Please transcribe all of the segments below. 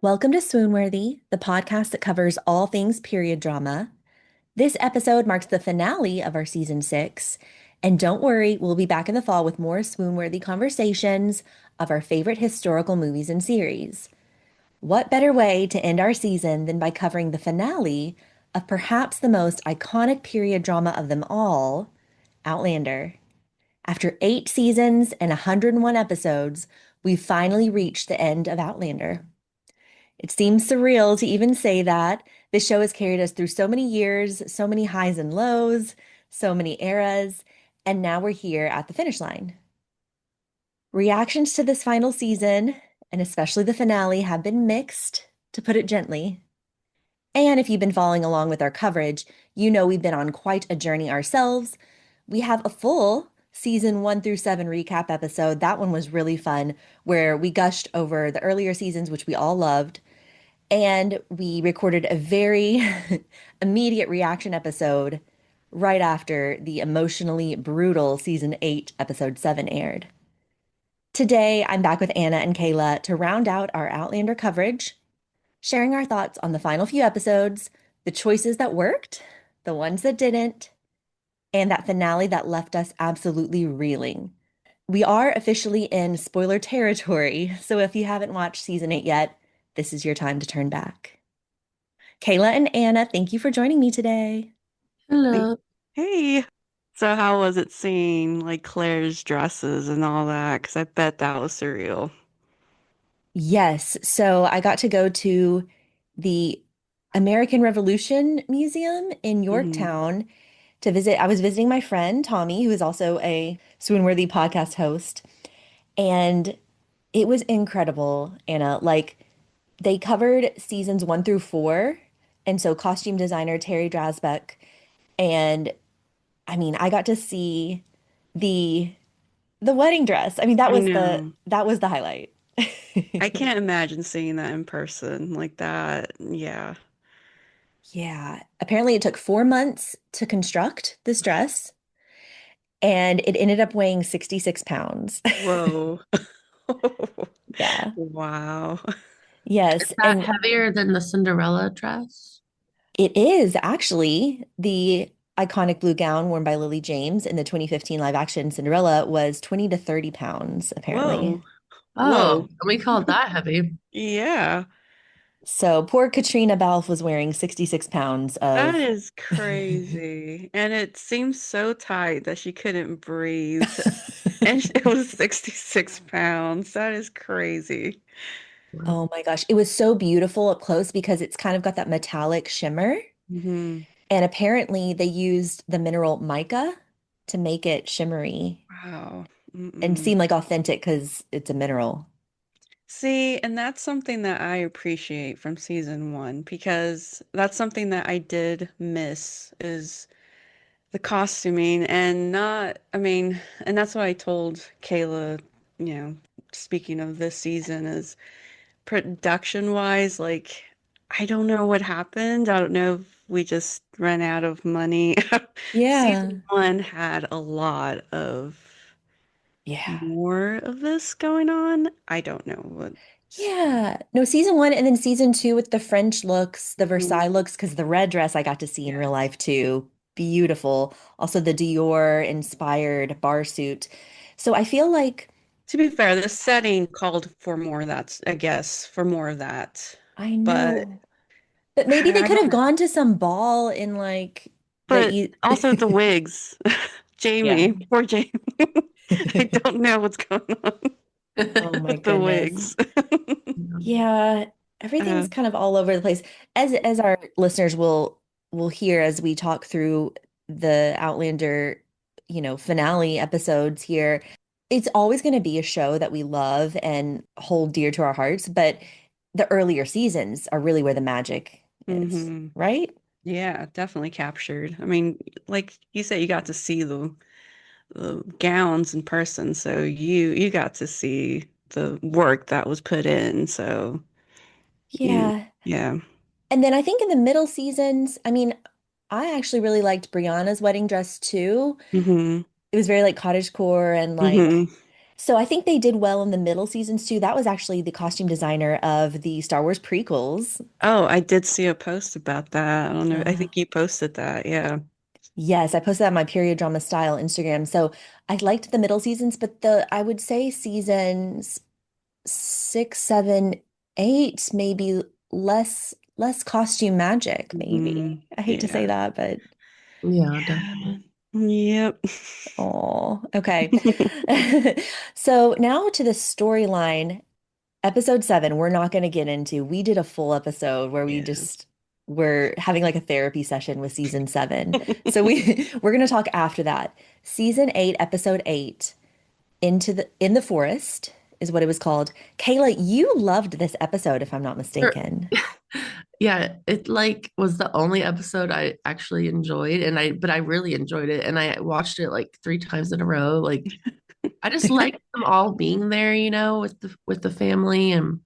Welcome to Swoon Worthy, the podcast that covers all things period drama. This episode marks the finale of our season 6. And don't worry, we'll be back in the fall with more swoon worthy conversations of our favorite historical movies and series. What better way to end our season than by covering the finale of perhaps the most iconic period drama of them all, Outlander? After 8 seasons and 101 episodes, we've finally reached the end of Outlander. It seems surreal to even say that. This show has carried us through so many years, so many highs and lows, so many eras, and now we're here at the finish line. Reactions to this final season, and especially the finale, have been mixed, to put it gently. And if you've been following along with our coverage, you know we've been on quite a journey ourselves. We have a full season 1 through 7 recap episode. That one was really fun, where we gushed over the earlier seasons, which we all loved. And we recorded a very immediate reaction episode right after the emotionally brutal season 8, episode 7 aired. Today, I'm back with Anna and Kayla to round out our Outlander coverage, sharing our thoughts on the final few episodes, the choices that worked, the ones that didn't, and that finale that left us absolutely reeling. We are officially in spoiler territory, so if you haven't watched season 8 yet, this is your time to turn back. Kayla and Anna, thank you for joining me today. Hey, Hello. hey. So how was it seeing like Claire's dresses and all that? Because I bet that was surreal. Yes, so I got to go to the American Revolution Museum in Hmm. Yorktown to visit. I was visiting my friend Tommy, who is also a Swoonworthy podcast host, and it was incredible, Anna. Like they covered seasons 1 through 4, and so costume designer Terry Drasbeck, and I mean, I got to see the the wedding dress. I mean, that I was the know. that was the highlight. I can't imagine seeing that in person like that. Yeah. Yeah. Apparently it took 4 months to construct this dress, and it ended up weighing 66 pounds. Whoa. Yeah. Wow. Is Yes. that And heavier than the Cinderella dress? it is actually the iconic blue gown worn by Lily James in the 2015 live action Cinderella was 20 to 30 pounds, apparently. Whoa. Oh, Whoa. we call it that heavy. Yeah. So poor Katrina Balfe was wearing 66 pounds That of. is crazy. And it seems so tight that she couldn't breathe. And it was 66 pounds. That is crazy. Oh my gosh. It was so beautiful up close because it's kind of got that metallic shimmer. Hmm. And apparently they used the mineral mica to make it shimmery Wow. and Mm-mm. seem like authentic because it's a mineral. See, and that's something that I appreciate from season one because that's something that I did miss is the costuming and not, I mean, and that's what I told Kayla, you know, speaking of this season is production wise, like, I don't know what happened. I don't know if we just ran out of money. Season Yeah. one had a lot of Yeah. more of this going on. I don't know what. Yeah. No, season 1 and then season 2 with the French looks, the Versailles Mhm. looks, because the red dress I got to see in real Yes. life too. Beautiful. Also the Dior inspired bar suit. So I feel like To be fair, the setting called for more of that, I guess, for more of that. I But know. But maybe they I could have don't, gone to some ball in like the but e also the wigs. Yeah. Jamie, poor Jamie. I don't know what's going on Oh my with the goodness. wigs. Yeah, everything's Uh, kind of all over the place. As our listeners will hear as we talk through the Outlander, finale episodes here, it's always going to be a show that we love and hold dear to our hearts, but the earlier seasons are really where the magic is, hmm. right? Yeah, definitely captured. I mean, like you said, you got to see the gowns in person, so you got to see the work that was put in. So you, Yeah. yeah. And then I think in the middle seasons, I mean, I actually really liked Brianna's wedding dress too. Hmm. It was very like cottagecore and like Hmm. So I think they did well in the middle seasons too. That was actually the costume designer of the Star Wars prequels. Oh, I did see a post about that. I don't know. I Uh, think you posted that. Yeah. yes, I posted that on my period drama style Instagram. So I liked the middle seasons, but the I would say seasons 6, 7, 8, maybe less costume magic, Hmm. maybe. I hate to say Yeah. that, but Yeah, Yeah. definitely. Yep. oh, okay. So now to the storyline. Episode 7, we're not going to get into. We did a full episode where we Yeah. just were having like a therapy session with season 7. So we're going to talk after that. Season 8, episode 8, in the forest is what it was called. Kayla, you loved this episode if I'm not Sure. mistaken. Yeah, it like was the only episode I actually enjoyed and I really enjoyed it and I watched it like 3 times in a row. Like I just liked them all being there, with the family and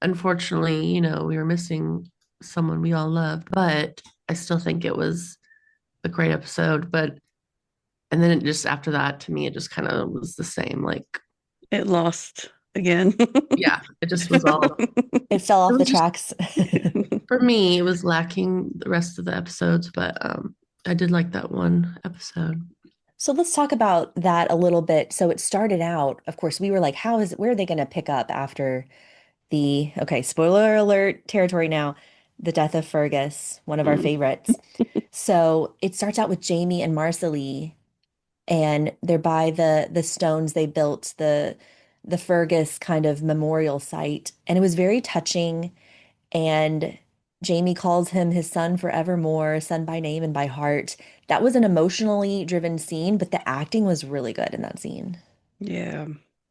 unfortunately, we were missing someone we all loved, but I still think it was a great episode. But and then it just after that, to me, it just kind of was the same. Like, It lost again. yeah, it just was all. It fell It off the was just tracks. for me, it was lacking the rest of the episodes, but I did like that one episode. So let's talk about that a little bit. So it started out, of course, we were like, where are they going to pick up after okay, spoiler alert territory now, the death of Fergus, one of our Mm. favorites. So it starts out with Jamie and Marcelly, and they're by the stones they built, the Fergus kind of memorial site. And it was very touching. And Jamie calls him his son forevermore, son by name and by heart. That was an emotionally driven scene, but the acting was really good in that scene. Yeah.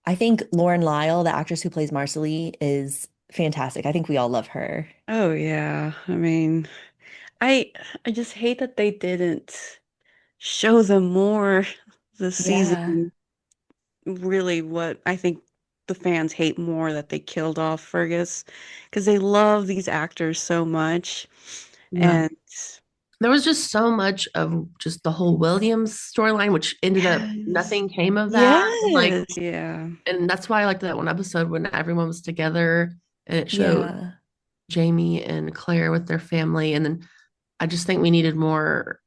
I think Lauren Lyle, the actress who plays Marcelly, is fantastic. I think we all love her. Oh yeah. I mean, I I just hate that they didn't show them more this Yeah. season. Really, what I think the fans hate more that they killed off Fergus because they love these actors so much. Yeah. And There was just so much of just the whole Williams storyline, which ended up yes, nothing came of that. And like, yes, yeah. and that's why I liked that one episode when everyone was together and it showed Yeah. Jamie and Claire with their family. And then I just think we needed more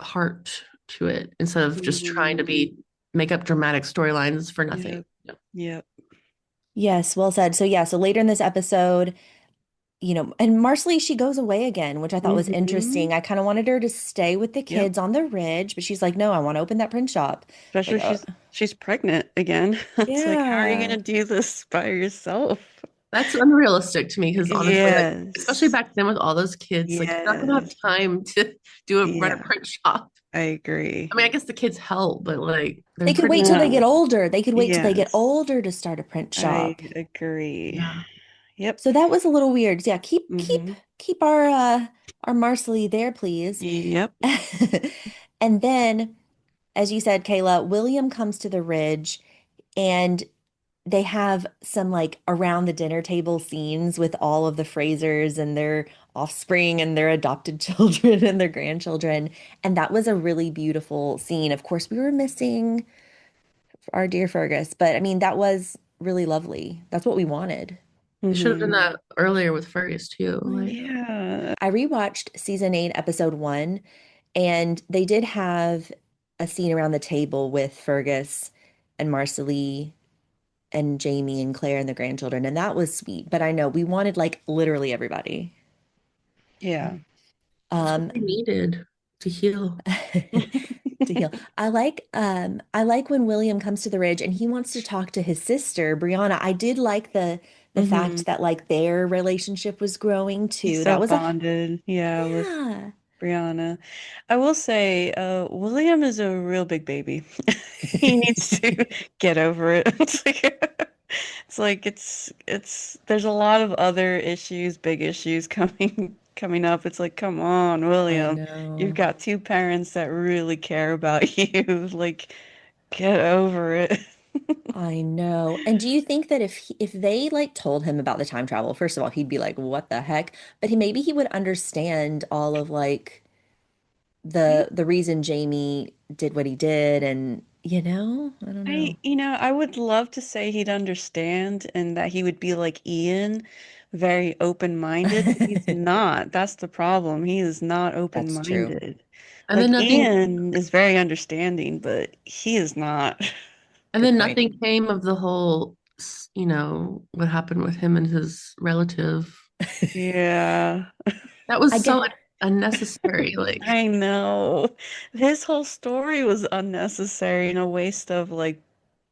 heart to it instead of just trying to Mhm. make up dramatic storylines for nothing. Yep, Yep. yep. Yes, well said. So yeah, so later in this episode, and Marcelly, she goes away again, which I thought was Hmm. interesting. I kind of wanted her to stay with the Yep. kids on the ridge, but she's like, no, I want to open that print shop. Like, Especially she's pregnant again. It's like, how are you yeah. gonna do this by yourself? That's unrealistic to me because honestly, like, especially Yes. back then with all those kids, like, you're not gonna have Yes. time to run a Yeah, print shop. I agree. I mean, I guess the kids help, but like, They they're could pretty, wait till they get No. older. They could wait till they get Yes, older to start a print I shop. agree. yeah. Yep. So that was a little weird. Yeah, Hmm. keep our Marcelly there, please. Yep. And then, as you said, Kayla, William comes to the ridge and they have some like around the dinner table scenes with all of the Frasers and their offspring and their adopted children and their grandchildren. And that was a really beautiful scene. Of course, we were missing our dear Fergus, but I mean, that was really lovely. That's what we wanted. They should have done Hmm. that earlier with Fergus too. Like, Yeah. I rewatched season 8, episode 1, and they did have a scene around the table with Fergus and Marcelly and Jamie and Claire and the grandchildren, and that was sweet. But I know we wanted like literally everybody. Yeah. that's what Um, they needed to heal. to heal. I like when William comes to the ridge and he wants to talk to his sister, Brianna. I did like the Hmm. fact that like their relationship was growing He's too. so That was a bonded, yeah, with yeah. Brianna. I will say, William is a real big baby. He needs to get over it. It's there's a lot of other issues, big issues coming up. It's like, come on, I William. You've know. got two parents that really care about you. Like, get over it. I know. And do you think that if they like told him about the time travel, first of all, he'd be like, "What the heck?" But maybe he would understand all of like I the reason Jamie did what he did and I don't know. I would love to say he'd understand and that he would be like Ian, very open-minded, but he's not. That's the problem. He is not That's true. open-minded. And then Like nothing Ian is very understanding, but he is not. and Good then point. nothing came of the whole, what happened with him and his relative. Yeah, That I was so get unnecessary. Like, I know. His whole story was unnecessary and a waste of like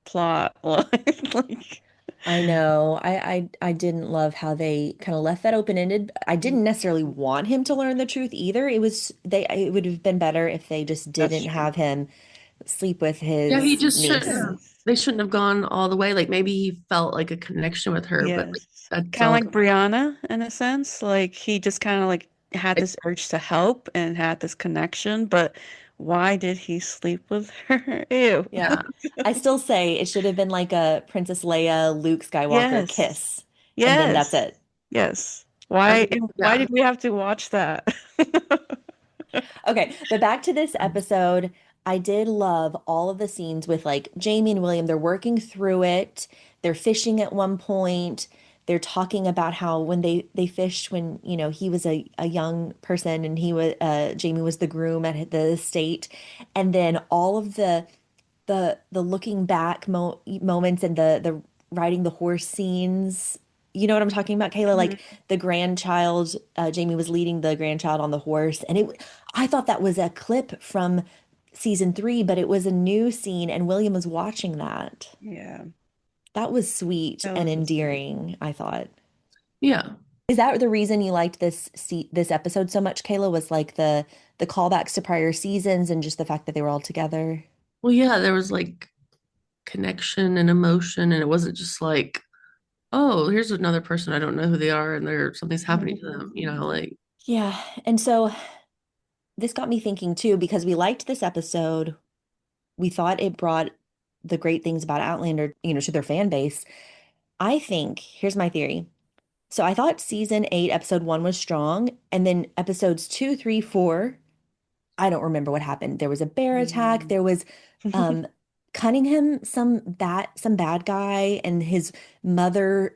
plot. Like, I know. I didn't love how they kind of left that open-ended. I didn't necessarily want him to learn the truth either. It would have been better if they just that's didn't true. have him sleep with yeah, he his just shouldn't niece. have, Yes. they shouldn't have gone all the way. Like maybe he felt like a connection with her, but like Yes. that's Kind of all. like Brianna in a sense. Like he just kind of like had Like, this urge to help and had this connection, but why did he sleep with her? Ew. Yeah. I still say it should have been like a Princess Leia, Luke Skywalker Yes. kiss, and then that's Yes. it. Yes. I Why yeah. did we have to watch that? Okay, but back to this episode. I did love all of the scenes with like Jamie and William. They're working through it. They're fishing at one point. They're talking about how when they fished when, he was a young person and he was Jamie was the groom at the estate. And then all of the looking back moments and the riding the horse scenes. You know what I'm talking about, Kayla? Like Mhm. the grandchild, Jamie was leading the grandchild on the horse, and I thought that was a clip from season 3, but it was a new scene, and William was watching that. Yeah, That was sweet that and was a sweet. endearing, I thought. Yeah. Is that the reason you liked this episode so much, Kayla? Was like the callbacks to prior seasons and just the fact that they were all together? Well, yeah, there was like connection and emotion, and it wasn't just like, oh, here's another person I don't know who they are, and something's happening to them. Like Yeah, and so this got me thinking too, because we liked this episode. We thought it brought the great things about Outlander, to their fan base. I think, here's my theory. So I thought season 8, episode 1 was strong, and then episodes 2, 3, 4, I don't remember what happened. There was a bear attack. Mm. There was um Cunningham, some bad guy, and his mother,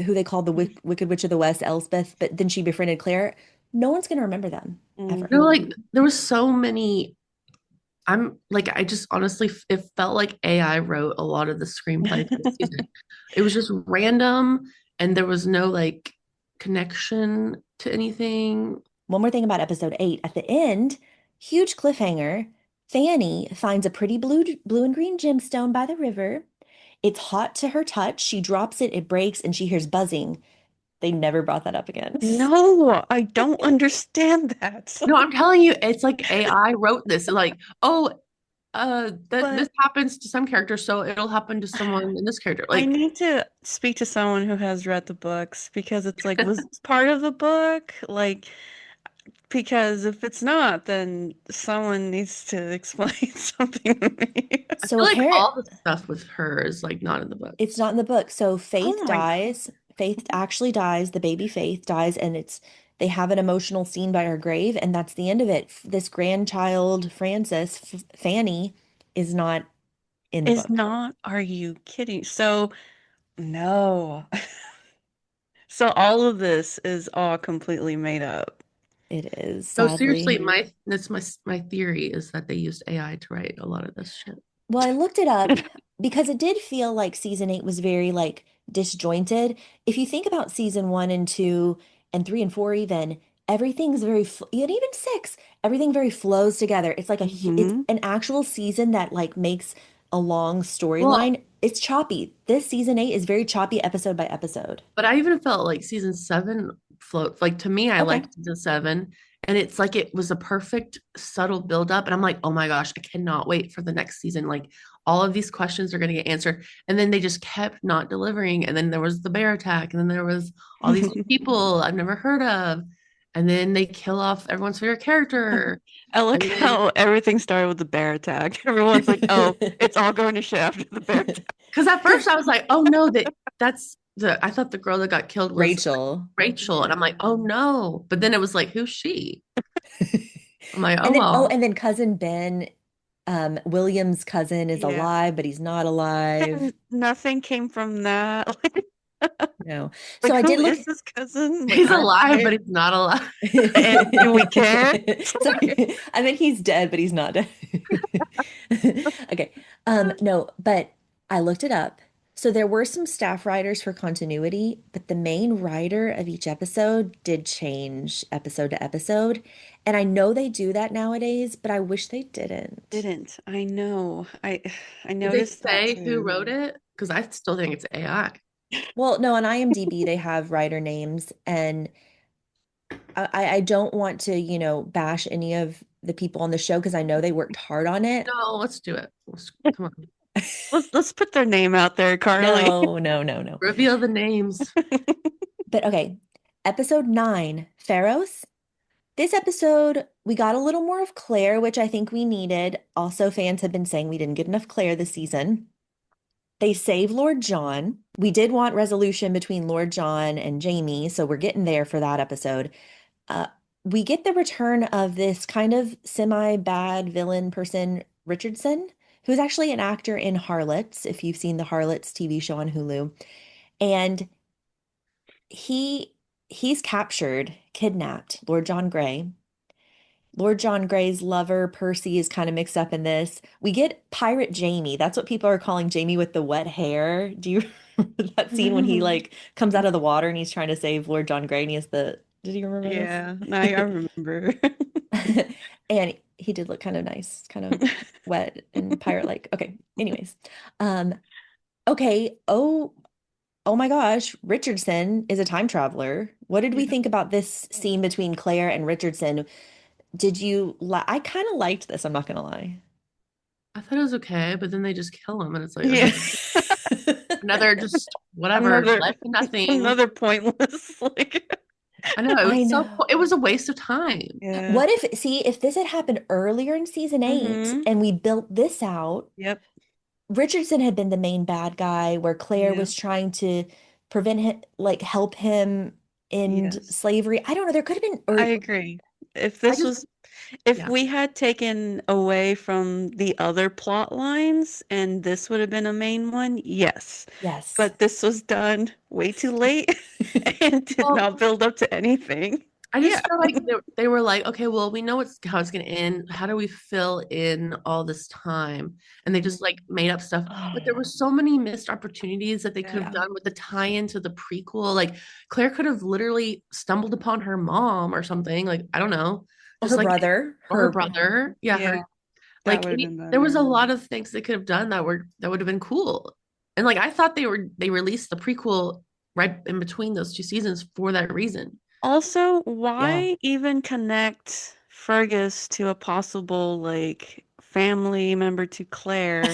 who they called the Wicked Witch of the West, Elspeth, but then she befriended Claire. No one's gonna remember them ever. like there was so many. I'm like, I just honestly, it felt like AI wrote a lot of the screenplay for this season. It was just random, and there was no like connection to anything. One more thing about episode 8. At the end, huge cliffhanger. Fanny finds a pretty blue and green gemstone by the river. It's hot to her touch. She drops it, it breaks, and she hears buzzing. They never brought that up again. No, I don't understand that. No, I'm telling you, it's like AI wrote this. Like, oh, that this But happens to some characters, so it'll happen to someone in this character. I Like, need to speak to someone who has read the books because it's like, was this part of the book? Like, because if it's not, then someone needs to explain something to me. I So feel like apparent all the stuff with her is like not in the it's books. not in the book. So Oh Faith my God. dies. Faith actually dies. The baby Faith dies, and they have an emotional scene by her grave, and that's the end of it. This grandchild, Frances, Fanny, is not in the Is book. not, are you kidding? So, no. So all of this is all completely made up. It is, So seriously, sadly. my theory is that they used AI to write a lot of this shit. Well, I looked it up because it did feel like season 8 was very like disjointed. If you think about season 1 and 2 and 3 and 4 even, everything's and even 6, everything very flows together. It's like it's Hmm. an actual season that like makes a long Well, storyline. It's choppy. This season 8 is very choppy episode by episode. but I even felt like season 7 float. Like to me, I Okay. liked season 7, and it's like it was a perfect subtle build up, and I'm like, oh my gosh, I cannot wait for the next season. Like all of these questions are going to get answered, and then they just kept not delivering. And then there was the bear attack, and then there was all these new people I've never heard of, and then they kill off everyone's favorite character, I like and then how everything started with the bear attack. Everyone's like, oh, it's all going to shit after the bear attack. because at first I was like, oh no, that's the I thought the girl that got killed was Rachel. Rachel. And I'm like, oh no. But then it was like, who's she? I'm like, oh And then well. and then cousin Ben. William's cousin is Yeah. alive, but he's not alive. And nothing came from that. No. So Like, I who did look. is this cousin? Like, He's I don't alive, care. but he's not alive. And do we care? Sorry. I mean, he's dead, but he's not dead. Okay. No, but I looked it up. So there were some staff writers for continuity, but the main writer of each episode did change episode to episode. And I know they do that nowadays, but I wish they didn't. Didn't. I know. I Did they noticed that say who too. wrote it? Because I still think it's AI. Well, no, on IMDb they have writer names, and I don't want to, bash any of the people on the show because I know they worked hard on it. No, let's do it. Come on. Let's put their name out there, Carly. No, no, no, no. Reveal the names. But okay, episode 9, Pharaohs. This episode, we got a little more of Claire, which I think we needed. Also, fans have been saying we didn't get enough Claire this season. They save Lord John. We did want resolution between Lord John and Jamie, so we're getting there for that episode. Uh, we get the return of this kind of semi-bad villain person, Richardson, who's actually an actor in Harlots, if you've seen the Harlots TV show on Hulu. And he he's captured, kidnapped Lord John Grey. Lord John Grey's lover, Percy, is kind of mixed up in this. We get Pirate Jamie. That's what people are calling Jamie with the wet hair. Do you remember that scene when he like comes out of the water and he's trying to save Lord John Grey and he has the, did you remember this? Yeah, no, I remember. And he did look kind of nice, kind of wet and pirate-like. Okay, anyways. Um, okay. Oh my gosh, Richardson is a time traveler. What did we Yeah. think about this scene between Claire and Richardson? Did you li I kind of liked this, I'm not gonna lie. I thought it was okay, but then they just kill him, and it's like, Yeah. okay, another just whatever, Another life for nothing. another pointless like I know it I was know. it was a waste of time. yeah. What if, see, if this had happened earlier in season 8 Mm-hmm. and we built this out, Yep. Richardson had been the main bad guy where Claire Yeah. was trying to prevent him, like help him end Yes. slavery. I don't know. There could have been, I or agree. If I this just was if yeah. we had taken away from the other plot lines and this would have been a main one, yes. yes. But this was done way too late and did Well, not build up to anything. I Yeah. just feel like they were like, okay, well, we know how it's going to end. How do we fill in all this time? And they just like made up stuff. But there were so many missed opportunities that they could have Yeah. done with the tie-in to the prequel. Like Claire could have literally stumbled upon her mom or something. Like, I don't know, just Her like brother, or her her, brother. Yeah, Yeah. her That like would have been there was better. a lot of things they could have done that would have been cool. And like I thought they released the prequel right in between those two seasons for that reason. Also, yeah. why even connect Fergus to a possible like family member to Claire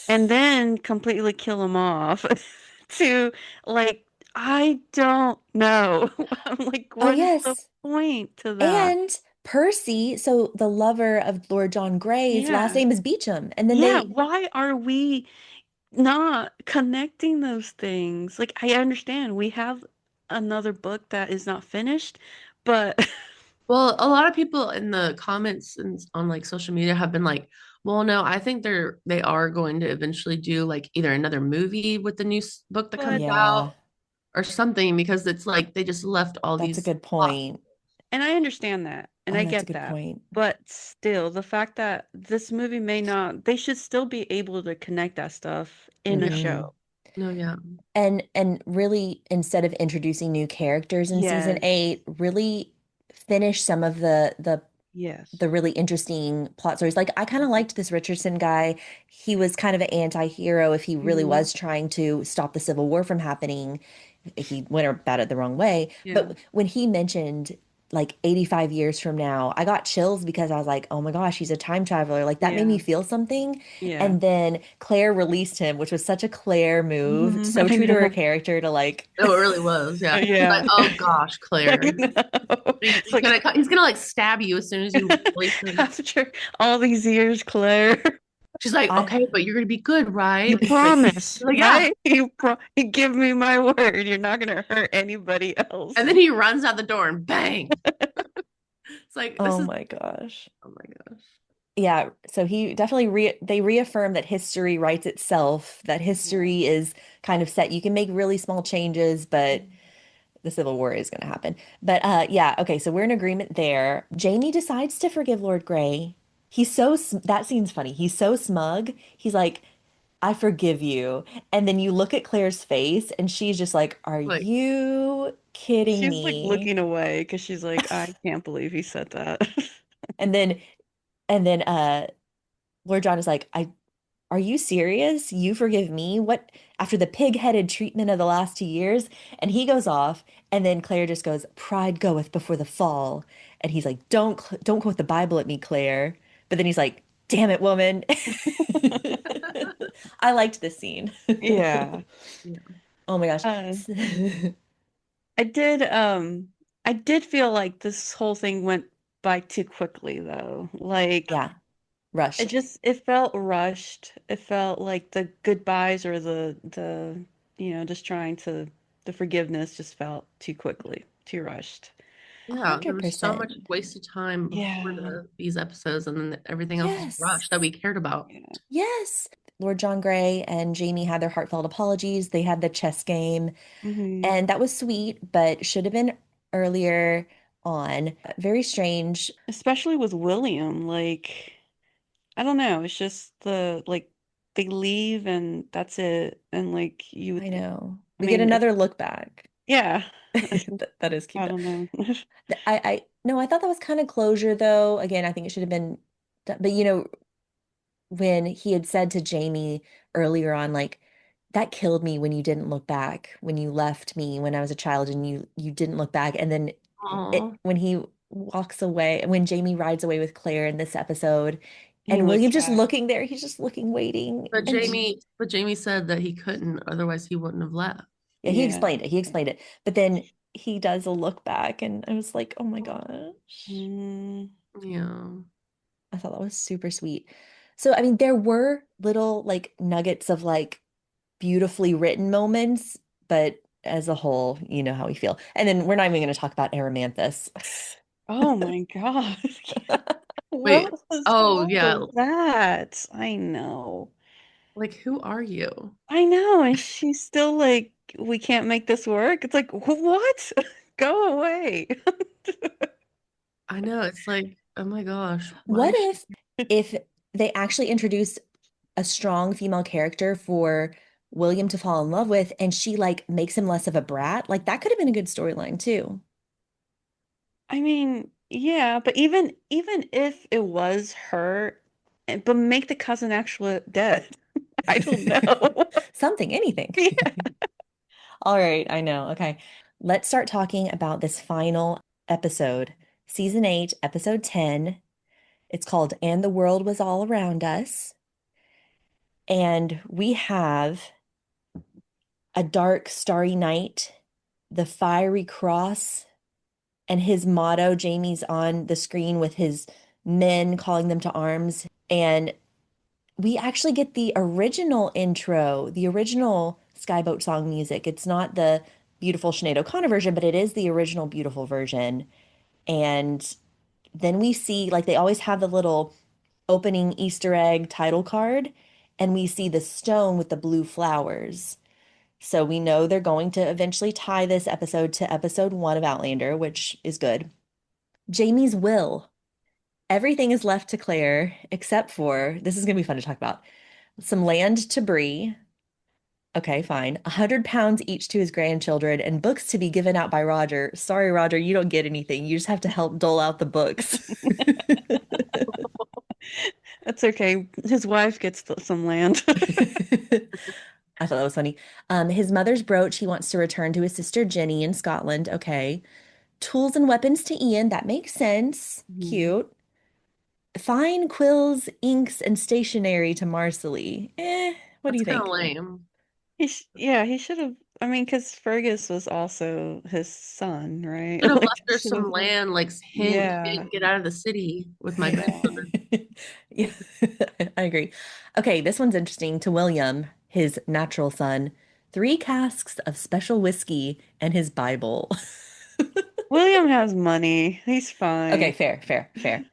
and then completely kill him off to like I don't know. I'm like, Oh, what is the yes. point to that? And Percy, so the lover of Lord John Grey's last Yeah. name is Beecham. And then Yeah, they, why are we not connecting those things? Like I understand we have another book that is not finished, but Well, a lot of people in the comments and on like social media have been like, well, no, I think they are going to eventually do like either another movie with the new book that comes but yeah, out or something because it's like they just left all that's a these good plot. point. and I understand that, and Oh, I that's a get good that. point. But still, the fact that this movie may not, they should still be able to connect that stuff in a Yeah. Hmm. show. No, yeah. And really, instead of introducing new characters in season Yes. 8, really finish some of the Yes. really interesting plot stories. Like I kind of liked this Richardson guy. He was kind of an anti-hero if he really Hmm. was trying to stop the Civil War from happening. He went about it the wrong way. Yeah. But when he mentioned like 85 years from now, I got chills because I was like, oh my gosh, he's a time traveler. Like that made me Yeah. feel something. Yeah. And then Claire released him, which was such a Claire move. Hmm. So I true to her know. character to like, No, it really was. Yeah. He's like, Yeah. oh gosh, I Claire. know. It's like He's gonna like stab you as soon as you release him. after all these years, Claire, She's like, I, okay, but you're gonna be good, you right? It's promise, like, yeah. right? You give me my word. You're not gonna hurt anybody else. And then he runs out the door and bang. It's like this oh is my gosh. oh my gosh. Yeah, so he definitely they reaffirm that history writes itself, that Yeah. history is kind of set. You can make really small changes, but the Civil War is going to happen. But yeah, okay, so we're in agreement there. Jamie decides to forgive Lord Grey. That scene's funny. He's so smug. He's like, "I forgive you." And then you look at Claire's face and she's just like, "Are Like, you kidding She's like me?" looking away because she's like, I can't believe he said that. And then Lord John is like, "I Are you serious? You forgive me? What after the pig-headed treatment of the last 2 years?" And he goes off, and then Claire just goes, "Pride goeth before the fall." And he's like, don't quote the Bible at me, Claire." But then he's like, "Damn it, woman." I liked this scene. Yeah. yeah. Oh my gosh. Uh, I did I did feel like this whole thing went by too quickly though. Like Yeah, rushed. it felt rushed. It felt like the goodbyes or the just trying to the forgiveness just felt too quickly, too rushed. Yeah, there was so much 100%. wasted time before Yeah. these episodes, and then everything else was Yes. rushed that we cared about. Yeah. Yes. Lord John Grey and Jamie had their heartfelt apologies. They had the chess game. Hmm. And that was sweet, but should have been earlier on. Very strange. Especially with William, like I don't know, it's just the like they leave and that's it. And like you I would know. I We get mean, if another look back. yeah, That is cute I though. don't know. No, I thought that was kind of closure though. Again, I think it should have been, but when he had said to Jamie earlier on, like, that killed me when you didn't look back, when you left me when I was a child and you didn't look back. And then Oh, when he walks away, when Jamie rides away with Claire in this episode, He and looks William just back. looking there, he's just looking, waiting. And But Jamie said that he couldn't, otherwise he wouldn't have left. yeah, he Yeah. explained it. He explained it. But then he does a look back, and I was like, oh my gosh. Mm, Yeah. I thought that was super sweet. So, I mean, there were little like nuggets of like beautifully written moments, but as a whole, you know how we feel. And then we're not even going to talk about Aromanthus. oh my God. Wait. Oh, What yeah. was that? I know. Like, who are you? I know. And she's still like, we can't make this work. It's like, what? Go away. I know. It's like, oh my gosh, why What is she? if they actually introduced a strong female character for William to fall in love with, and she like makes him less of a brat? Like that could have been a good storyline too. I mean, yeah, but even if it was her, but make the cousin actually dead. I don't know. Something, anything. Yeah. All right, I know. Okay. Let's start talking about this final episode, season 8, episode 10. It's called And the World Was All Around Us. And we have a dark, starry night, the fiery cross, and his motto. Jamie's on the screen with his men calling them to arms. And we actually get the original intro, the original Skyboat song music. It's not the beautiful Sinead O'Connor version, but it is the original beautiful version. And then we see, like, they always have the little opening Easter egg title card, and we see the stone with the blue flowers. So we know they're going to eventually tie this episode to episode 1 of Outlander, which is good. Jamie's will. Everything is left to Claire except for, this is going to be fun to talk about, some land to Bree. Okay, fine. 100 pounds each to his grandchildren and books to be given out by Roger. Sorry, Roger, you don't get anything. You just have to help dole out the books. That's okay. His wife gets some land. I thought that was funny. His mother's brooch, he wants to return to his sister Jenny in Scotland. Okay. Tools and weapons to Ian. That makes sense. Mhm. Cute. Fine quills, inks, and stationery to Marcelly. What do That's you kind of think? lame. Yeah, he should have. I mean, because Fergus was also his son, right? Should have Like, left he her should have. some land, like hint, Yeah, hint, get out of the city with my yeah. grandchildren. Yeah, I agree. Okay, this one's interesting. To William, his natural son, 3 casks of special whiskey and his Bible. William has money. He's Okay, fine. fair, fair, fair.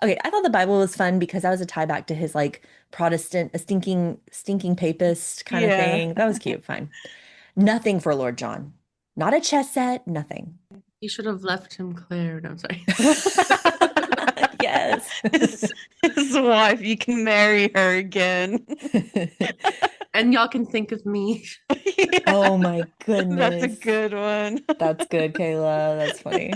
Okay, I thought the Bible was fun because that was a tie back to his like Protestant, a stinking papist kind of Yeah. thing. That was cute. Fine. Nothing for Lord John. Not a chess set, nothing. You should have left him Claire. No, I'm sorry. Yes. His wife, you can marry her again. And y'all can think of me. Yeah, Oh my that's a goodness. good one. That's good, Kayla. That's funny.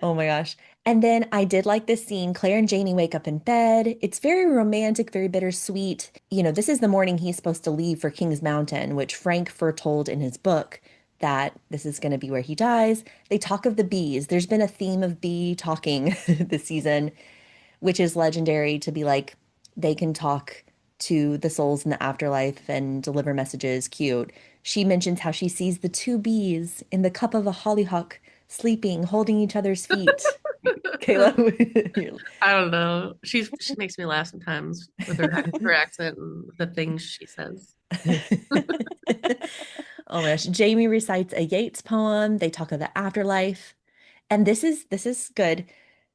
Oh my gosh. And then I did like this scene. Claire and Janie wake up in bed. It's very romantic, very bittersweet. This is the morning he's supposed to leave for King's Mountain, which Frank foretold in his book that this is going to be where he dies. They talk of the bees. There's been a theme of bee talking this season, which is legendary to be like, they can talk to the souls in the afterlife and deliver messages. Cute. She mentions how she sees the two bees in the cup of a hollyhock sleeping, holding each other's feet. Kayla. I don't know. She makes me laugh sometimes with her accent and the things she says. Oh my gosh. Jamie recites a Yeats poem. They talk of the afterlife. And this is good.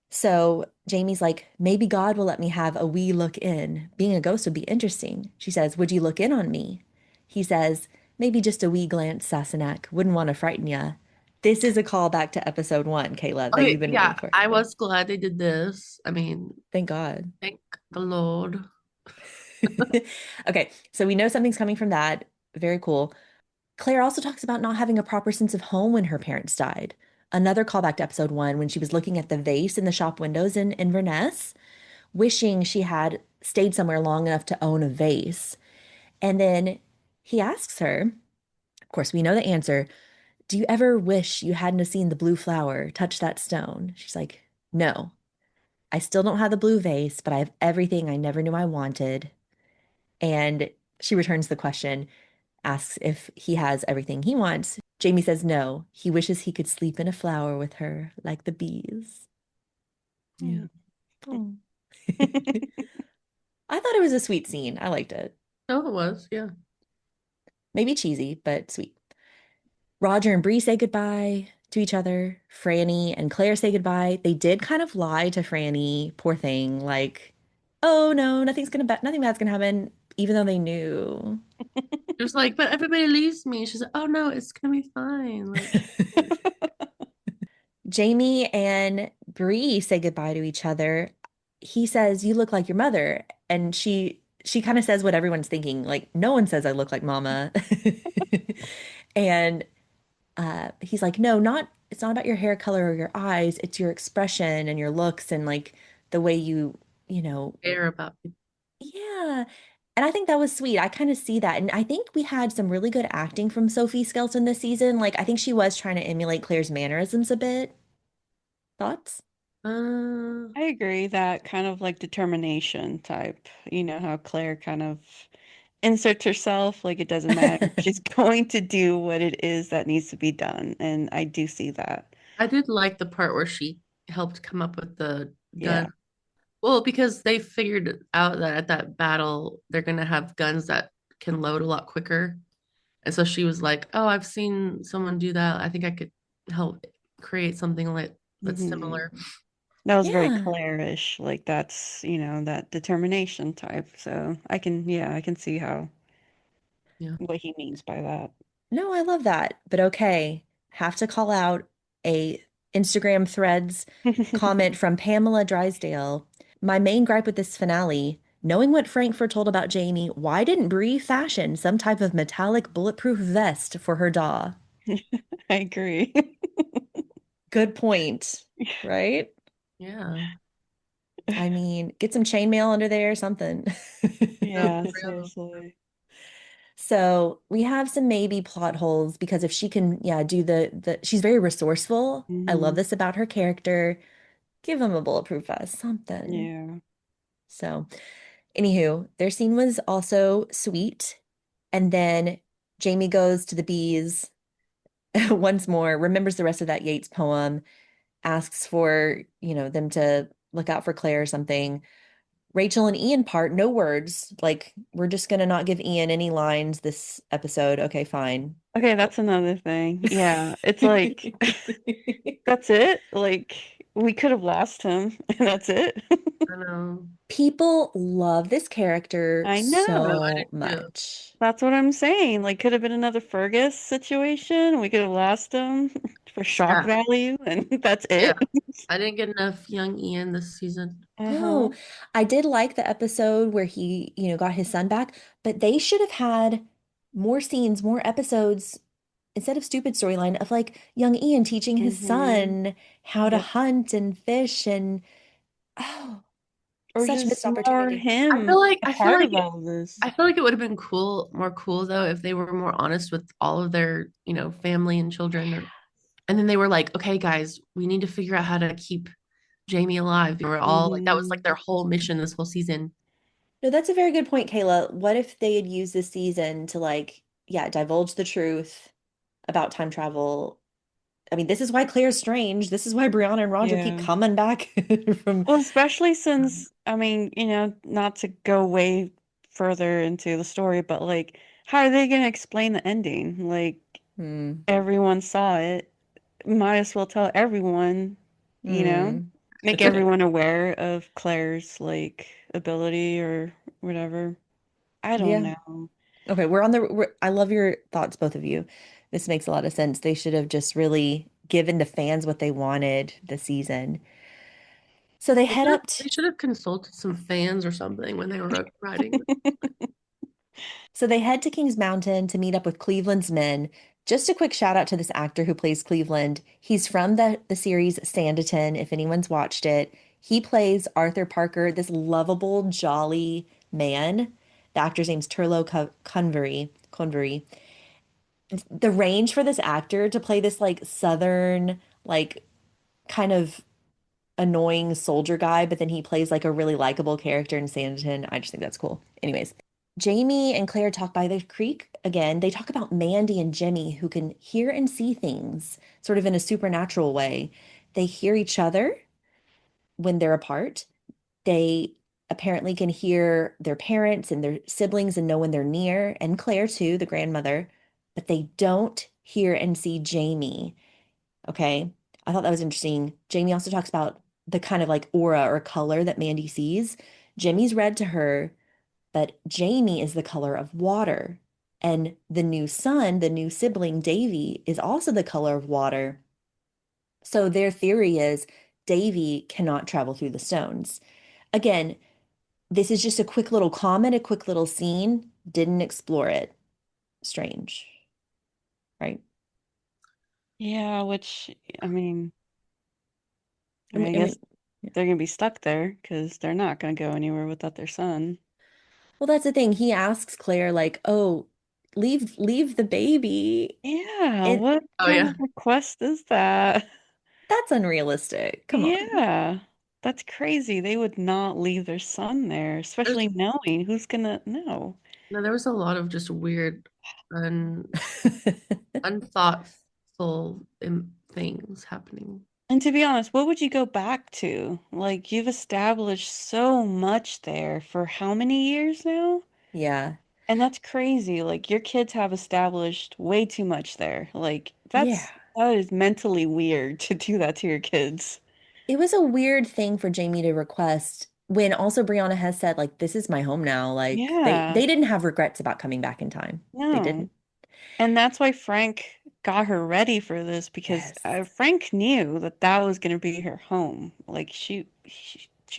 So Jamie's like, maybe God will let me have a wee look in. Being a ghost would be interesting. She says, would you look in on me? He says, maybe just a wee glance, Sassenach. Wouldn't want to frighten ya. This is a callback to episode 1, Kayla, that Okay, you've been waiting yeah, for. I was glad they did this. I mean, Thank God. thank the Lord. Okay, so we know something's coming from that. Very cool. Claire also talks about not having a proper sense of home when her parents died. Another callback to episode 1 when she was looking at the vase in the shop windows in Inverness, wishing she had stayed somewhere long enough to own a vase. And then he asks her, of course, we know the answer. Do you ever wish you hadn't have seen the blue flower touch that stone? She's like, no, I still don't have the blue vase, but I have everything I never knew I wanted. And she returns the question, asks if he has everything he wants. Jamie says no. He wishes he could sleep in a flower with her like the bees. Yeah. Oh. I thought it was a sweet scene. I liked it. No, it was. Yeah. Maybe cheesy, but sweet. Roger and Bree say goodbye to each other. Franny and Claire say goodbye. They did kind of lie to Franny, poor thing, like, oh no, nothing bad's gonna happen, even though they knew. It was like, but everybody leaves me. She's like, oh no, it's gonna be fine. Like, Jamie and Bree say goodbye to each other. He says, "You look like your mother." And she kind of says what everyone's thinking, like, no one says I look like mama. And he's like, "No, not it's not about your hair color or your eyes. It's your expression and your looks and like the way you know, care about people. yeah." And I think that was sweet. I kind of see that. And I think we had some really good acting from Sophie Skelton this season. Like, I think she was trying to emulate Claire's mannerisms a bit. Thoughts? I agree that kind of like determination type, how Claire kind of inserts herself, like it doesn't matter. She's going to do what it is that needs to be done. And I do see that. I did like the part where she helped come up with the gun. Yeah. Well, because they figured out that at that battle, they're gonna have guns that can load a lot quicker. And so she was like, "Oh, I've seen someone do that. I think I could help create something like that's Hmm. similar." That was very Yeah. Claire-ish. Like that's, that determination type. So yeah, I can see how Yeah. what he means by that. No, I love that. But okay, have to call out a Instagram threads comment from Pamela Drysdale. My main gripe with this finale, knowing what Frankfurt told about Jamie, why didn't Bree fashion some type of metallic bulletproof vest for her daw? I agree. Good point, right? Yeah. I mean, get some chainmail under there or something. No, Yeah, for real. seriously. So we have some maybe plot holes because if she can, yeah, do the she's very resourceful. I love Hmm. this about her character. Give him a bulletproof vest, something. Yeah. So, anywho, their scene was also sweet. And then Jamie goes to the bees once more, remembers the rest of that Yeats poem, asks for, them to look out for Claire or something. Rachel and Ian part, no words. Like, we're just gonna not give Ian any lines this episode. Okay, fine. Okay, that's another thing. Yeah, it's like that's it. Like we could have lost him, and that's it. I know. People love this character I know. I so do too. much. That's what I'm saying. Like, could have been another Fergus situation. We could have lost him for shock Yeah, value, and that's yeah. it. I didn't get enough young Ian this season. No, Uh-huh. I did like the episode where he, got his son back, but they should have had more scenes, more episodes instead of stupid storyline of like young Ian teaching his Mm-hmm. son how to Yep. hunt and fish and oh, Or such just missed more opportunity. him a I feel part like of all of this. I feel like it would have been more cool though if they were more honest with all of their, family and children. And then they were like, okay, guys, we need to figure out how to keep Jamie alive. They were all like, that was Mm-hmm. like their whole mission this whole season. No, that's a very good point, Kayla. What if they had used this season to like, yeah, divulge the truth about time travel? I mean, this is why Claire's strange. This is why Brianna and Roger keep Yeah. coming back from. Well, especially since, I mean, not to go way further into the story, but like, how are they going to explain the ending? Like, Hmm. everyone saw it. Might as well tell everyone, you know, Hmm. make It's okay. everyone aware of Claire's like ability or whatever. I don't Yeah. know. Okay, I love your thoughts, both of you. This makes a lot of sense. They should have just really given the fans what they wanted this season. So they head up They should have consulted some fans or something when they were writing. So they head to Kings Mountain to meet up with Cleveland's men. Just a quick shout out to this actor who plays Cleveland. He's from the series Sanditon, if anyone's watched it. He plays Arthur Parker, this lovable, jolly man. The actor's name's Turlo Convery. The range for this actor to play this like southern, like kind of annoying soldier guy, but then he plays like a really likable character in Sanditon. I just think that's cool. Anyways, Jamie and Claire talk by the creek again. They talk about Mandy and Jimmy who can hear and see things sort of in a supernatural way. They hear each other when they're apart. They apparently can hear their parents and their siblings and know when they're near, and Claire too, the grandmother, but they don't hear and see Jamie. Okay. I thought that was interesting. Jamie also talks about the kind of like aura or color that Mandy sees. Jimmy's red to her, but Jamie is the color of water. And the new son, the new sibling, Davy, is also the color of water. So their theory is Davy cannot travel through the stones. Again, this is just a quick little comment, a quick little scene. Didn't explore it. Strange, right? Yeah, which I mean, I I guess mean, yeah. they're gonna be stuck there because they're not gonna go anywhere without their son. Well, that's the thing. He asks Claire, like, "Oh, leave the baby." Yeah, And what Oh kind yeah. of request is that? that's unrealistic. Come on. Yeah, that's crazy. They would not leave their son there, There's especially knowing who's gonna know. no, there was a lot of just weird, unthoughtful things happening. And to be honest, what would you go back to? Like, you've established so much there for how many years now? Yeah. And that's crazy. Like, your kids have established way too much there. Like, Yeah. that is mentally weird to do that to your kids. It was a weird thing for Jamie to request when also Brianna has said, like, this is my home now. Like Yeah, they didn't have regrets about coming back in time. They no. didn't. And that's why Frank got her ready for this because Yes. Frank knew that that was going to be her home. Like she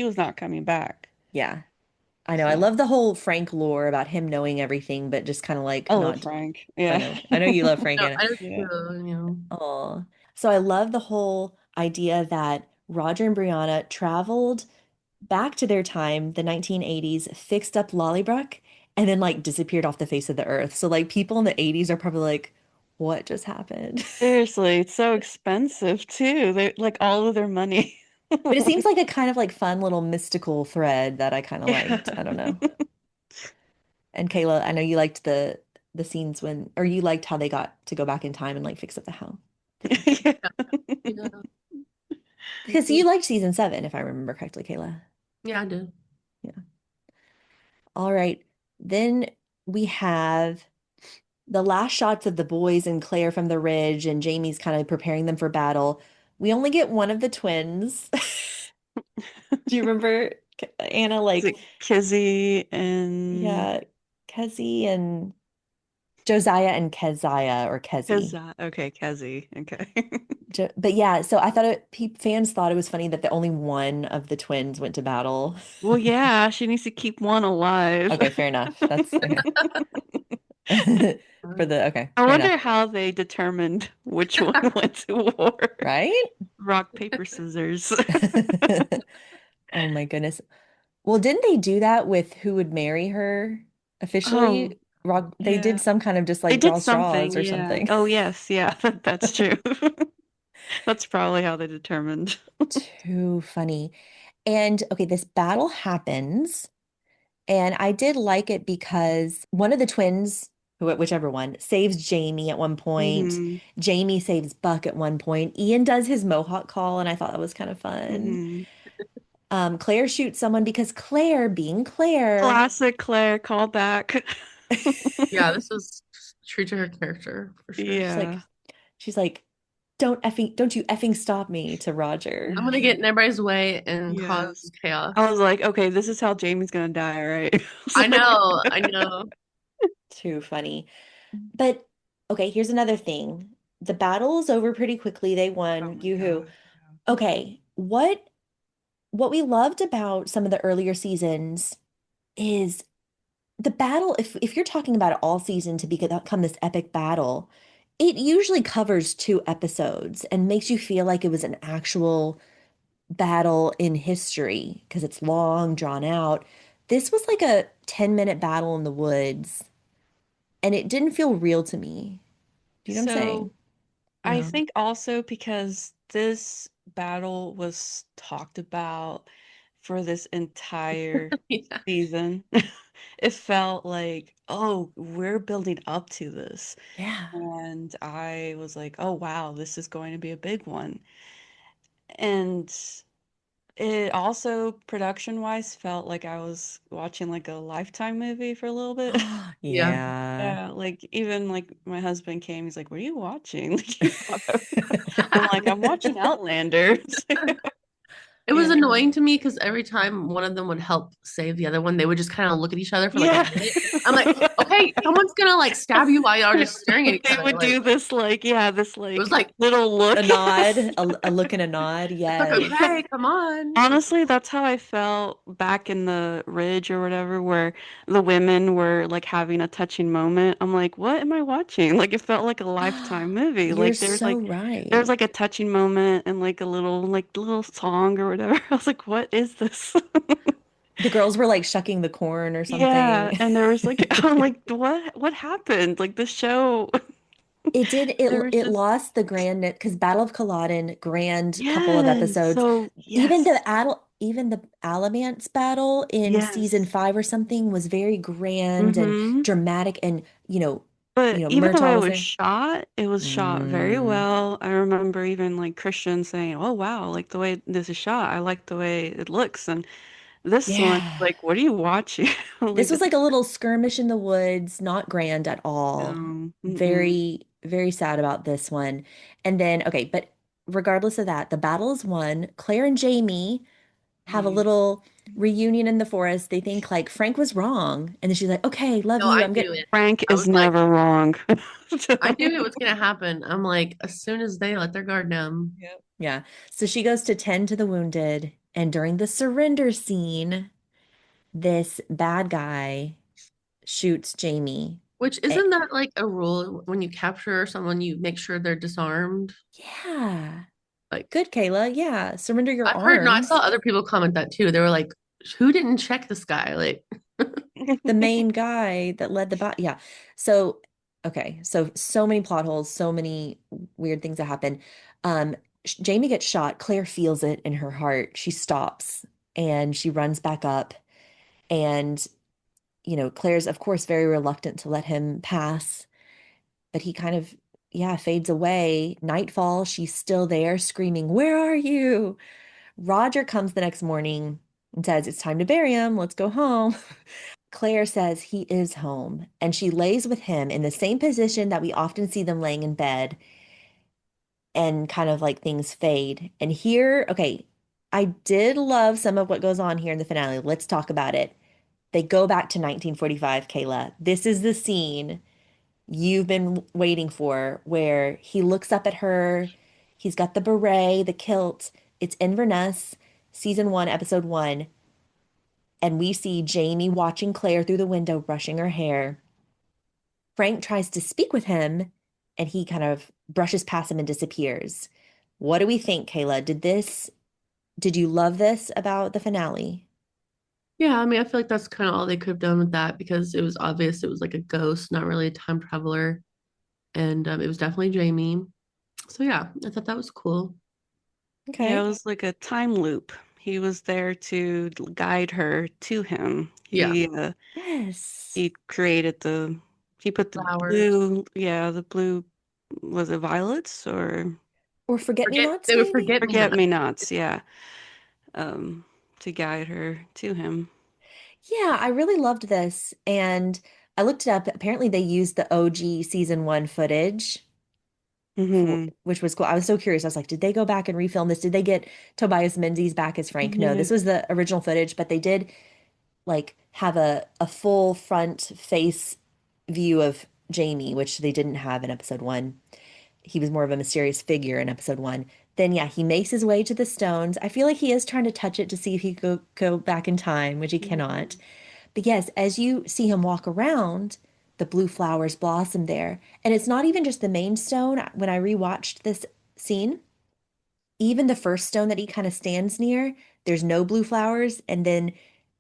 was not coming back. Yeah. I know. I So love the whole Frank lore about him knowing everything, but just kind of I like love not. Frank. I Yeah. know. I know you love Frank, No, Anna. I don't Yeah. feel, Oh. So I love the whole idea that Roger and Brianna traveled back to their time, the 1980s, fixed up Lollybrook, and then like disappeared off the face of the earth. So like people in the 80s are probably like, what just happened? Seriously, it's so expensive too. They like all of their money. But it seems like a kind of like fun little mystical thread that I kind of liked. Yeah. I don't know. And Kayla, I know you liked the scenes when, or you liked how they got to go back in time and like fix up the house, the house. Yeah. yeah, Because you liked season 7, if I remember correctly, Kayla. yeah, I did. Yeah. All right. Then we have the last shots of the boys and Claire from the ridge, and Jamie's kind of preparing them for battle. we only get one of the twins. Do you remember Anna? Is Like, it Kizzy and yeah, Kezzy and Josiah and Keziah or Kezzy. Keza? Okay, Kezi. Okay. But yeah, so I thought fans thought it was funny that the only one of the twins went to battle. Well, yeah, she needs to keep one alive. Okay, fair enough. That's okay. For the okay, I fair enough. wonder how they determined which one went to war. Right? Rock, paper, scissors. Oh my goodness. Well, didn't they do that with who would marry her Oh, officially? Rock, they did yeah. some kind of just They like did draw something, straws or yeah. something. Oh, yes, yeah, that's true. That's probably how they determined. Too funny. And okay, this battle happens. And I did like it because one of the twins, whichever one, saves Jamie at one point. Hmm. Jamie saves Buck at one point. Ian does his Mohawk call, and I thought that was kind of fun. Hmm. Claire shoots someone because Claire, being Claire, Classic Claire callback. Yeah, this is true to her character for sure. she's like, Yeah. she's like, don't you effing stop me to Roger. I'm gonna get in everybody's way and Yeah. cause I chaos. was like, okay, this is how Jamie's gonna die, right? I was I like, know, I know. Too funny. But okay, here's another thing. The battle is over pretty quickly. They oh won. my Yoo-hoo. God. Okay, what we loved about some of the earlier seasons is the battle. If you're talking about it all season to become this epic battle, it usually covers 2 episodes and makes you feel like it was an actual battle in history because it's long, drawn out. This was like a 10-minute battle in the woods, and it didn't feel real to me. Do you know what I'm saying? So I Yeah. think also because this battle was talked about for this entire Yeah. season, it felt like, oh, we're building up to this. Yeah. And I was like, oh, wow, this is going to be a big one. And it also, production-wise, felt like I was watching like a Lifetime movie for a little bit. Yeah. Yeah. Yeah, like even like my husband came, he's like, "What are you watching?" Like he thought I'm like, "I'm watching Outlander." It was Yeah. annoying to me because every time one of them would help save the other one, they would just kind of look at each other for like a Yeah. minute. I'm like, okay, someone's gonna like stab you while y'all are just staring at each They other. would Like do this like, yeah, this it was like like, little A look. nod, a look and a nod. it's like, Yes. okay, come on. Honestly, that's how I felt back in the Ridge or whatever, where the women were like having a touching moment. I'm like, what am I watching? Like it felt like a Lifetime movie. You're Like so there's right. like a touching moment and like a little song or whatever. I was like, what is this? The girls were like shucking the corn or Yeah, something. and there was like I'm like, what happened? Like the show It did there was it just lost the grand because Battle of Culloden, grand couple of yes. episodes. So Even yes. the Alamance battle in season Yes. 5 or something was very grand and Mm-hmm. dramatic and But even the way Murtaugh was there. it was shot very Mm, well. I remember even like Christian saying, "Oh wow, like the way this is shot. I like the way it looks." And this one, yeah. like, what are you watching? This Like was this like a little skirmish in the woods, not grand at all. mm-mm. Very, very sad about this one. And then, okay, but regardless of that, the battle is won. Claire and Jamie have a Yeah. little reunion in the forest. They think like Frank was wrong. And then she's like, okay, love No, you. I I'm good. knew it. Frank I is was like, never wrong. I knew it was gonna happen. I'm like, as soon as they let their guard down, Yep. Yeah. So she goes to tend to the wounded. And during the surrender scene, this bad guy shoots Jamie. which Eh, isn't that like a rule when you capture someone, you make sure they're disarmed? yeah. Like Good, Kayla. Yeah. Surrender your I've heard, no, I saw arms. other people comment that too. They were like, who didn't check this guy? Like, The main guy that led the yeah. So, okay. So many plot holes, so many weird things that happen. Jamie gets shot. Claire feels it in her heart. She stops and she runs back up. And, Claire's, of course, very reluctant to let him pass, but he kind of, yeah, fades away. Nightfall, she's still there screaming, "Where are you?" Roger comes the next morning and says, "It's time to bury him. Let's go home." Claire says he is home, and she lays with him in the same position that we often see them laying in bed. and kind of like things fade. And here, okay, I did love some of what goes on here in the finale. Let's talk about it. They go back to 1945, Kayla. This is the scene you've been waiting for where he looks up at her. He's got the beret, the kilt. It's Inverness, season one, episode one. And we see Jamie watching Claire through the window, brushing her hair. Frank tries to speak with him and he kind of brushes past him and disappears. What do we think, Kayla? Did you love this about the finale? Yeah, I mean, I feel like that's kind of all they could have done with that because it was obvious it was like a ghost, not really a time traveler. And it was definitely Jamie. So yeah, I thought that was cool. Yeah, it Okay. was like a time loop. He was there to guide her to him. Yeah, Yes. He created he put the flowers. blue, yeah, the blue, was it violets or Or forget me Forget nots, they would maybe? forget me forget not. me nots, yeah, um, to guide her to him. Yeah, I really loved this. And I looked it up. Apparently, they used the OG season one footage for Hmm. which was cool. I was so curious. I was like, did they go back and refilm this? Did they get Tobias Menzies back as Frank? No, Hmm. this was the original footage, but they did like have a full front face view of Jamie, which they didn't have in episode one. He was more of a mysterious figure in episode one. Then yeah, he makes his way to the stones. I feel like he is trying to touch it to see if he could go back in time, which he cannot. Hmm. But yes, as you see him walk around, the blue flowers blossom there. And it's not even just the main stone. When I rewatched this scene, even the first stone that he kind of stands near, there's no blue flowers. And then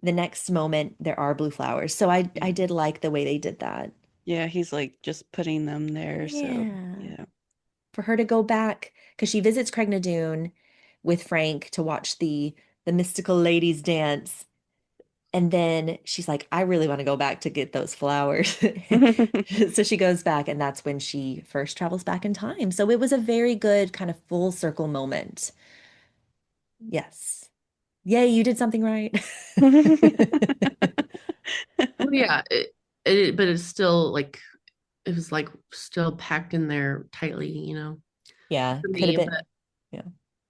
the next moment, there are blue flowers. So I Yeah. did like the way they did that. Yeah, he's like just putting them there, so Yeah. yeah. For her to go back, because she visits Craignadoon with Frank to watch the mystical ladies dance. And then she's like, I really want to go back to get those flowers. So she goes back, and that's when she first travels back in time. So it was a very good kind of full circle moment. Yes. Yay, you did something right. Well, yeah, but it's still like it was like still packed in there tightly, Yeah, for could have me, been. Yeah.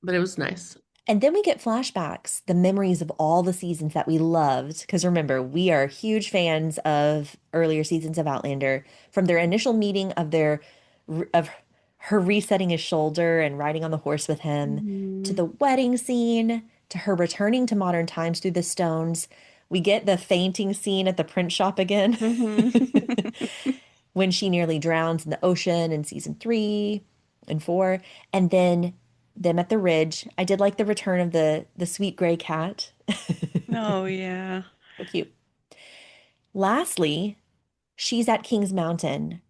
but it was nice. And then we get flashbacks, the memories of all the seasons that we loved. Because remember, we are huge fans of earlier seasons of Outlander, from their initial meeting of her resetting his shoulder and riding on the horse with him, to Hmm. the wedding scene, to her returning to modern times through the stones. We get the fainting scene at the print shop again. Hmm. When she nearly drowns in the ocean in season three and four, and then them at the ridge. I did like the return of the sweet gray cat. Oh yeah. So cute. Lastly, she's at King's Mountain,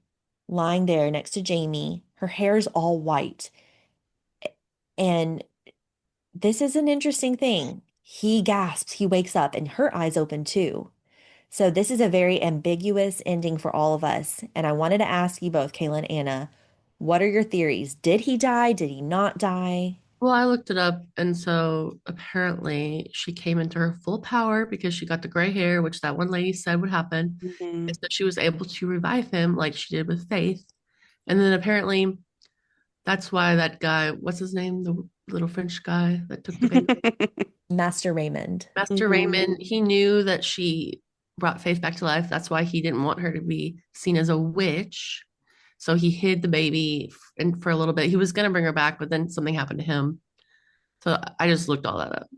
lying there next to Jamie. Her hair's all white. And this is an interesting thing. He gasps, he wakes up, and her eyes open too. So this is a very ambiguous ending for all of us. And I wanted to ask you both, Kayla and Anna, what are your theories? Did he die? Did he not die? Well, I looked it up, and so apparently she came into her full power because she got the gray hair, which that one lady said would happen, Hmm. and so she was able to revive him like she did with Faith. And then apparently that's why that guy, what's his name, the little French guy that took the baby, Master Raymond. Master Hmm. Raymond, he knew that she brought Faith back to life. That's why he didn't want her to be seen as a witch. So he hid the baby and for a little bit. He was going to bring her back, but then something happened to him. So I just looked all that up.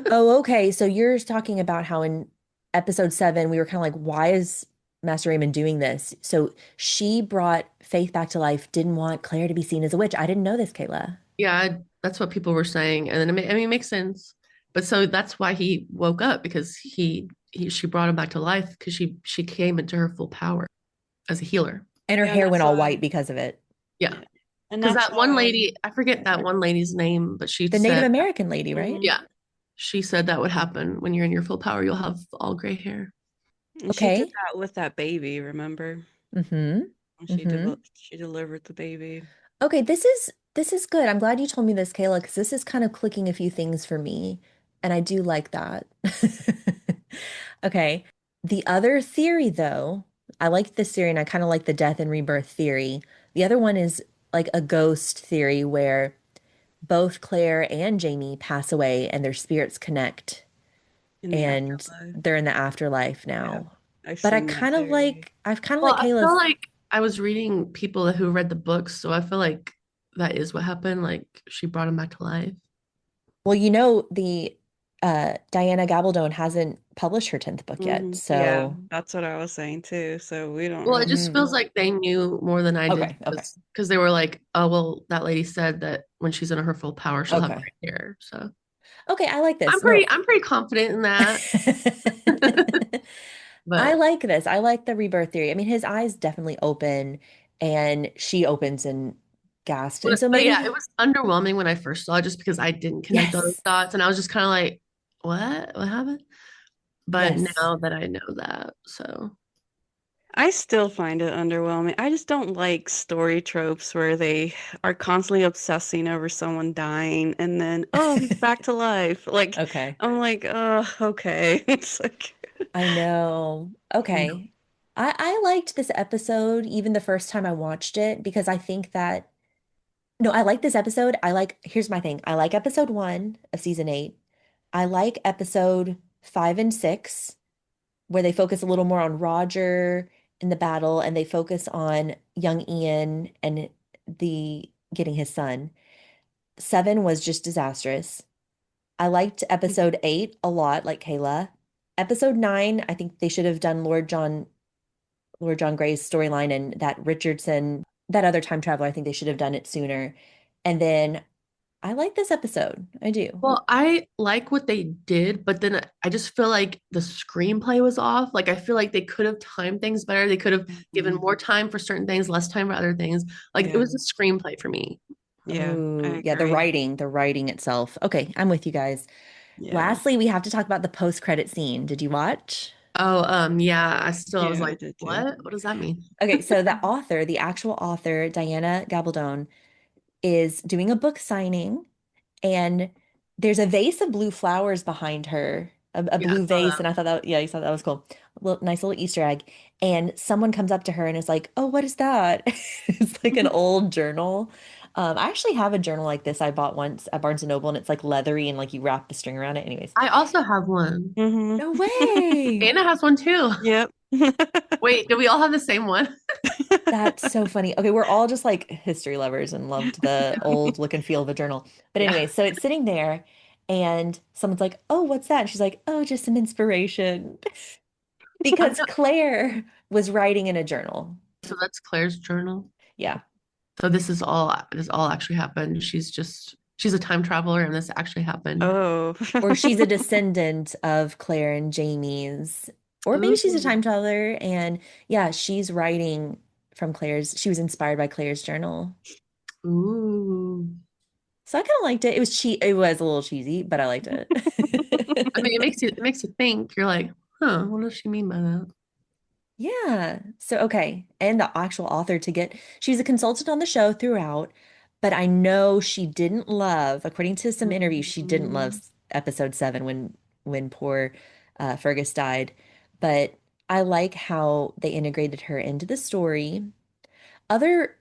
Oh, okay. So you're talking about how in episode seven, we were kind of like, why is Master Raymond doing this? So she brought Faith back to life, didn't want Claire to be seen as a witch. I didn't know this, Kayla. Yeah, that's what people were saying. And then I mean, it makes sense. But so that's why he woke up because she brought him back to life because she came into her full power as a healer. And her Yeah, and hair that's went all white why. because of it. Yeah. Yeah, and Because that's that one why. lady, I forget that one lady's name, but she The Native said, American lady, right? Mhm. yeah, she said that would happen when you're in your full power. You'll have all gray hair. And she did Okay. that with that baby, remember? Mm-hmm. When Mm-hmm. she delivered the baby. Okay, this is good. I'm glad you told me this, Kayla, because this is kind of clicking a few things for me, and I do like that. Okay. The other theory, though, I like this theory, and I kind of like the death and rebirth theory. The other one is like a ghost theory where both Claire and Jamie pass away and their spirits connect In the and afterlife. they're in the afterlife Yeah, now. I've But seen that theory. I've kind of Well, like I feel Kayla's. like I was reading people who read the books, so I feel like that is what happened. Like she brought him back to life. Well, the Diana Gabaldon hasn't published her 10th book yet. Yeah, So, that's what I was saying too. So we don't Well, it really just mm, feels know. like they knew more than I did okay, okay, because they were like, oh, well, that lady said that when she's in her full power, she'll have okay. gray hair. So Okay, I like this. No. I'm pretty confident in that. I But like this. I like the rebirth theory. I mean, his eyes definitely open and she opens and gasped. And so but yeah, it maybe, was underwhelming when I first saw it just because I didn't connect all those yes, dots and I was just kind of like, what? What happened? But yes. now that I know that, so I still find it underwhelming. I just don't like story tropes where they are constantly obsessing over someone dying and then, oh, he's back to life. Like, Okay. I'm like, okay. It's like, I know. yeah. Okay. I liked this episode even the first time I watched it because I think that no, I like this episode. Here's my thing. I like episode 1 of season 8. I like episode 5 and 6 where they focus a little more on Roger in the battle and they focus on young Ian and the getting his son. 7 was just disastrous. I liked episode 8 a lot, like Kayla. Episode 9, I think they should have done Lord John Gray's storyline and that Richardson, that other time traveler, I think they should have done it sooner. And then I like this episode. I do. Well, I like what they did, but then I just feel like the screenplay was off. Like I feel like they could have timed things better. They could have given Mhm. more time for certain things, less time for other things. Like it Yeah, was a screenplay for me. yeah, I Oh, yeah, agree. the writing itself. Okay, I'm with you guys. Yeah, Lastly, we have to talk about the post-credit scene. Did you watch? Oh, yeah, I was yeah, I like, did too. what? What does that mean? Okay, so the actual author, Diana Gabaldon, is doing a book signing, and there's a vase of blue flowers behind her, a Yeah, I blue saw vase, that. and I thought that, yeah, you thought that was cool. Nice little Easter egg. And someone comes up to her and is like, "Oh, what is that?" It's like an old journal. I actually have a journal like this I bought once at Barnes and Noble, and it's like leathery and like you wrap the string around it. Anyways, I also have one. hmm no way. Anna has one too. Yep. Wait, do we all have the same one? That's so funny. Okay, we're all just like history lovers and loved the old look and feel of a journal. But Yeah. anyway, so it's sitting there and someone's like, "Oh, what's that?" And she's like, "Oh, just some inspiration." I Because know. Claire was writing in a journal. So that's Claire's journal. Yeah. So this all actually happened. She's a time traveler and this actually happened. Oh. Or she's a descendant of Claire and Jamie's, or maybe she's a Ooh. time traveler. And yeah, she's writing from she was inspired by Claire's journal. Ooh. So I kind of liked it. It was a little cheesy, but I liked I mean, it. it makes you think. You're like, huh, what does she mean by that? Yeah. So, okay. And the actual author she's a consultant on the show throughout, but I know she didn't love, according to some interviews, she didn't love Mm. episode 7 when poor Fergus died. But I like how they integrated her into the story. Other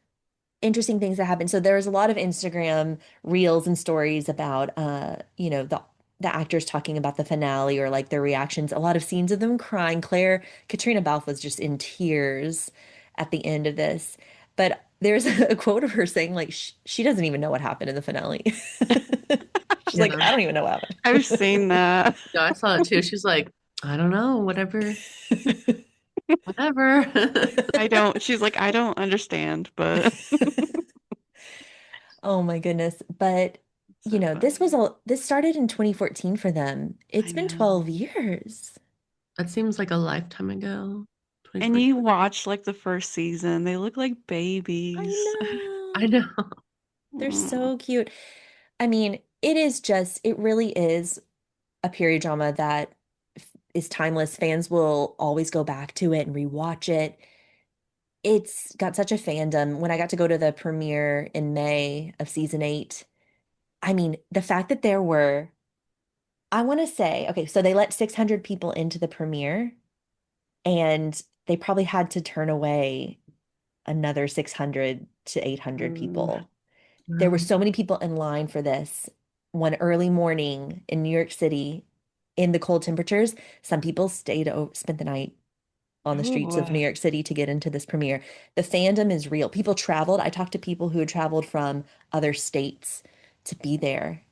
interesting things that happen. So there was a lot of Instagram reels and stories about the actors talking about the finale or like their reactions. A lot of scenes of them crying. Katrina Balfe was just in tears at the end of this. But there's a quote of her saying like she doesn't even know what happened in the finale. She's like, Yeah. I don't even know what I've seen that. No, I saw it too. She's like, I don't know, whatever, happened. whatever. She's like, I don't understand, but Oh my goodness. But so funny. this started in 2014 for them. I It's been know. 12 years. That seems like a lifetime ago. And 2014. you watch like the first season, they look like I babies. I know. know. They're Mm. so cute. I mean, it really is a period drama that is timeless. Fans will always go back to it and rewatch it. It's got such a fandom. When I got to go to the premiere in May of season 8, I mean, the fact that I want to say, okay, so they let 600 people into the premiere and they probably had to turn away another 600 to 800 Ooh. people. There were Wow. so many people in line for this one early morning in New York City in the cold temperatures. Some people spent the night on the streets of New Ooh. York City to get into this premiere. The fandom is real. People traveled. I talked to people who had traveled from other states to be there.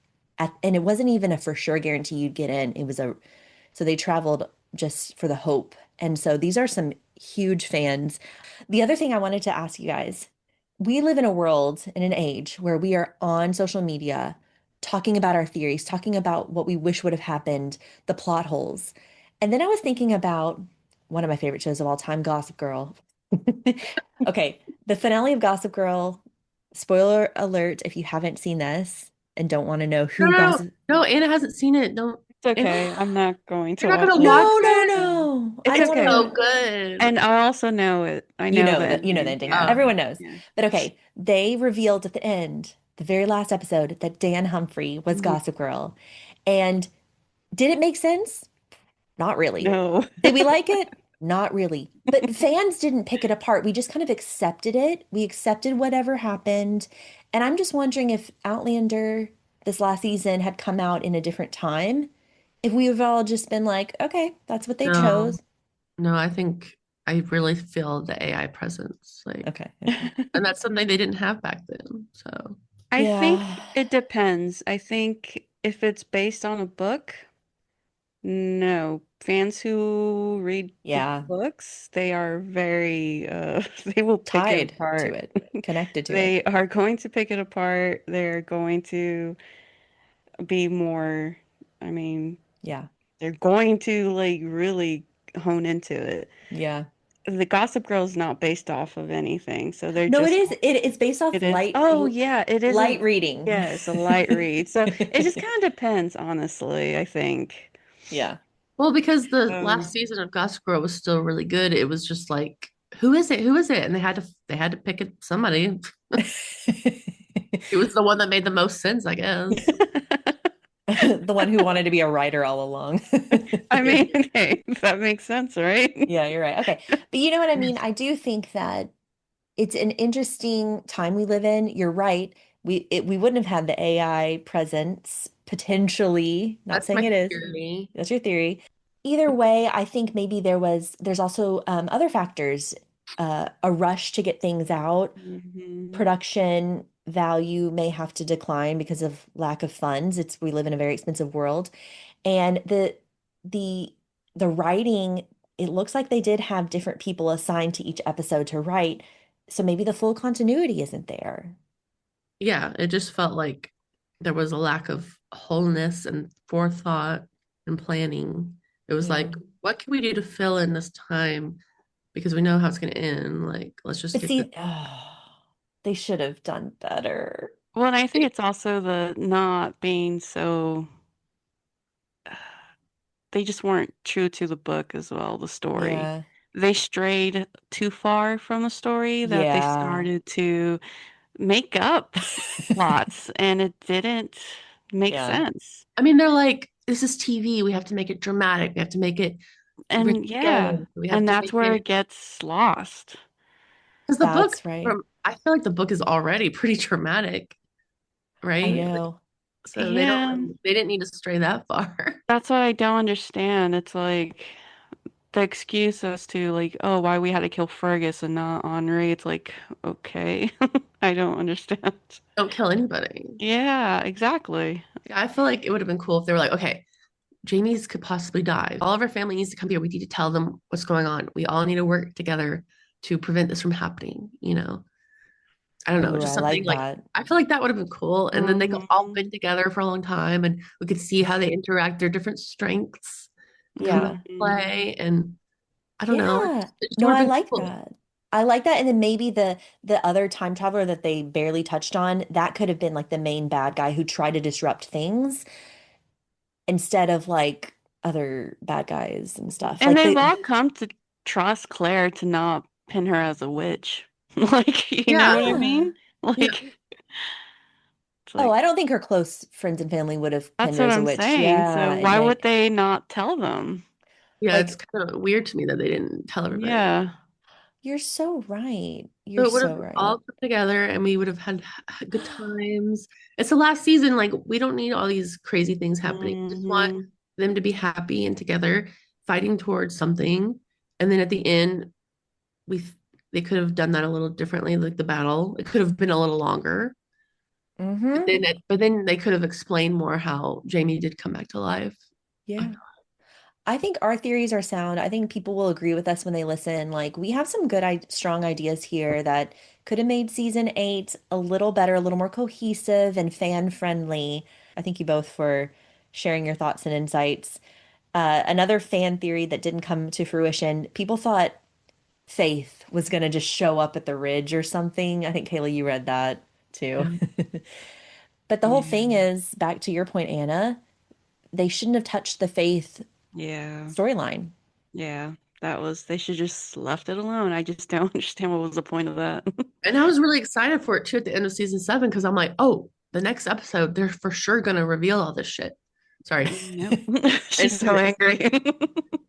And it wasn't even a for sure guarantee you'd get in. So they traveled just for the hope. And so these are some huge fans. The other thing I wanted to ask you guys, we live in a world, in an age where we are on social media talking about our theories, talking about what we wish would have happened, the plot holes. And then I was thinking about one of my favorite shows of all time, Gossip Girl. Okay, the finale of Gossip Girl, spoiler alert if you haven't seen this and don't want to know No, who no, no, Gossip. no. Anna hasn't seen it. Don't. It's Anna, okay. I'm not going to you're not watch gonna it. watch No, no, it. No. no. I It's don't It's want to so okay. ruin. good. And I also know it. I You know the know that the ending. ending. Yeah. Oh, Everyone knows. Yeah. But okay, they revealed at the end, the very last episode, that Dan Humphrey was Mhm. Gossip Girl. And did it make sense? Not really. No. Did we like it? Not really. But fans didn't pick it apart. We just kind of accepted it. We accepted whatever happened. And I'm just wondering if Outlander this last season had come out in a different time, if we have all just been like, okay, that's what they no, chose. no. I think I really feel the AI presence, Okay, okay. and that's something they didn't have back then. So I think Yeah. it depends. I think if it's based on a book, no. Fans who read the Yeah. books, they are very they will pick it Tied to apart. it, connected to it. They are going to pick it apart. They're going to be more, I mean, Yeah. they're going to like really hone into it. Yeah. The Gossip Girl is not based off of anything, so they're No, it just is. It's based off it is. Oh yeah, it is light reading. yeah, it's a light read. So it just kind of depends, honestly, I think. Yeah. well, because the Um, last season of Gossip Girl was still really good. It was just like, who is it? Who is it? And they had to pick it somebody. It was the one that made the most sense, I guess. The one who wanted to be a writer all along. I mean, hey, that makes sense, right? Yeah, you're right. Okay. But you know what I mean? I do think that it's an interesting time we live in. You're right. We wouldn't have had the AI presence potentially, not That's saying my it is. theory. That's your theory. Either way, I think maybe there's also other factors, a rush to get things out. Hmm. Production value may have to decline because of lack of funds. We live in a very expensive world. And the the writing, it looks like they did have different people assigned to each episode to write. So maybe the full continuity isn't there. Yeah, it just felt like there was a lack of wholeness and forethought and planning. It was Yeah. like, what can we do to fill in this time? Because we know how it's going to end. Like, let's just But get this. see, they should have done better. Well, and I think it's also the not being so they just weren't true to the book as well, the story. Yeah. They strayed too far from the story that they Yeah. started to make up plots and it didn't make Yeah. sense. I mean, they're like, this is TV. We have to make it dramatic. We have to make it And yeah, ridiculous. We have and to that's make where it it gets lost. because the book That's right. from I feel like the book is already pretty dramatic, I right? Like, know. so Yeah, they didn't need to stray that far. that's what I don't understand. It's like the excuse as to like, oh, why we had to kill Fergus and not Henri. It's like, okay, I don't understand. Don't kill anybody. Yeah, exactly. Yeah, I feel like it would have been cool if they were like, okay, Jamie's could possibly die. All of our family needs to come here. We need to tell them what's going on. We all need to work together to prevent this from happening, you know? I don't know, Oh, just I something like like that. I feel like that would have been cool. And then they could all Hmm. been together for a long time and we could see how they interact, their different strengths come into Yeah. Hmm. play. And I don't know, Yeah. it just No, would I have been like cool. that. I like that. And then maybe the other time traveler that they barely touched on, that could have been like the main bad guy who tried to disrupt things instead of like other bad guys and stuff. And Like they've the all come to trust Claire to not pin her as a witch. Like, you know Yeah. what I yeah. mean? Yeah. Like, it's Oh, like, I don't think her close friends and family would have pinned that's her what as a I'm witch. saying. So Yeah, it why would may they not tell them? Yeah, it's like kind of weird to me that they didn't tell everybody. Yeah. You're so right. So You're it would so have right. all come together and we would have had good times. It's the last season. Like, we don't need all these crazy things happening. We just want Hmm. them to be happy and together, fighting towards something. And then at the end, we they could have done that a little differently, like the battle. It could have been a little longer. Mm-hmm. But then they could have explained more how Jamie did come back to life. Yeah. I think our theories are sound. I think people will agree with us when they listen. Like, we have some good, strong ideas here that could have made season 8 a little better, a little more cohesive and fan friendly. I thank you both for sharing your thoughts and insights. Another fan theory that didn't come to fruition, people thought Faith was going to just show up at the Ridge or something. I think Kayla, you read that too. Yeah. But the whole thing Yeah. is, back to your point, Anna, they shouldn't have touched the Faith Yeah. storyline. Yeah. That was, they should just left it alone. I just don't understand what was the point of that. And I was really excited for it too at the end of season 7 because I'm like, oh, the next episode, they're for sure gonna reveal all this shit. Sorry. Nope. She's And so angry.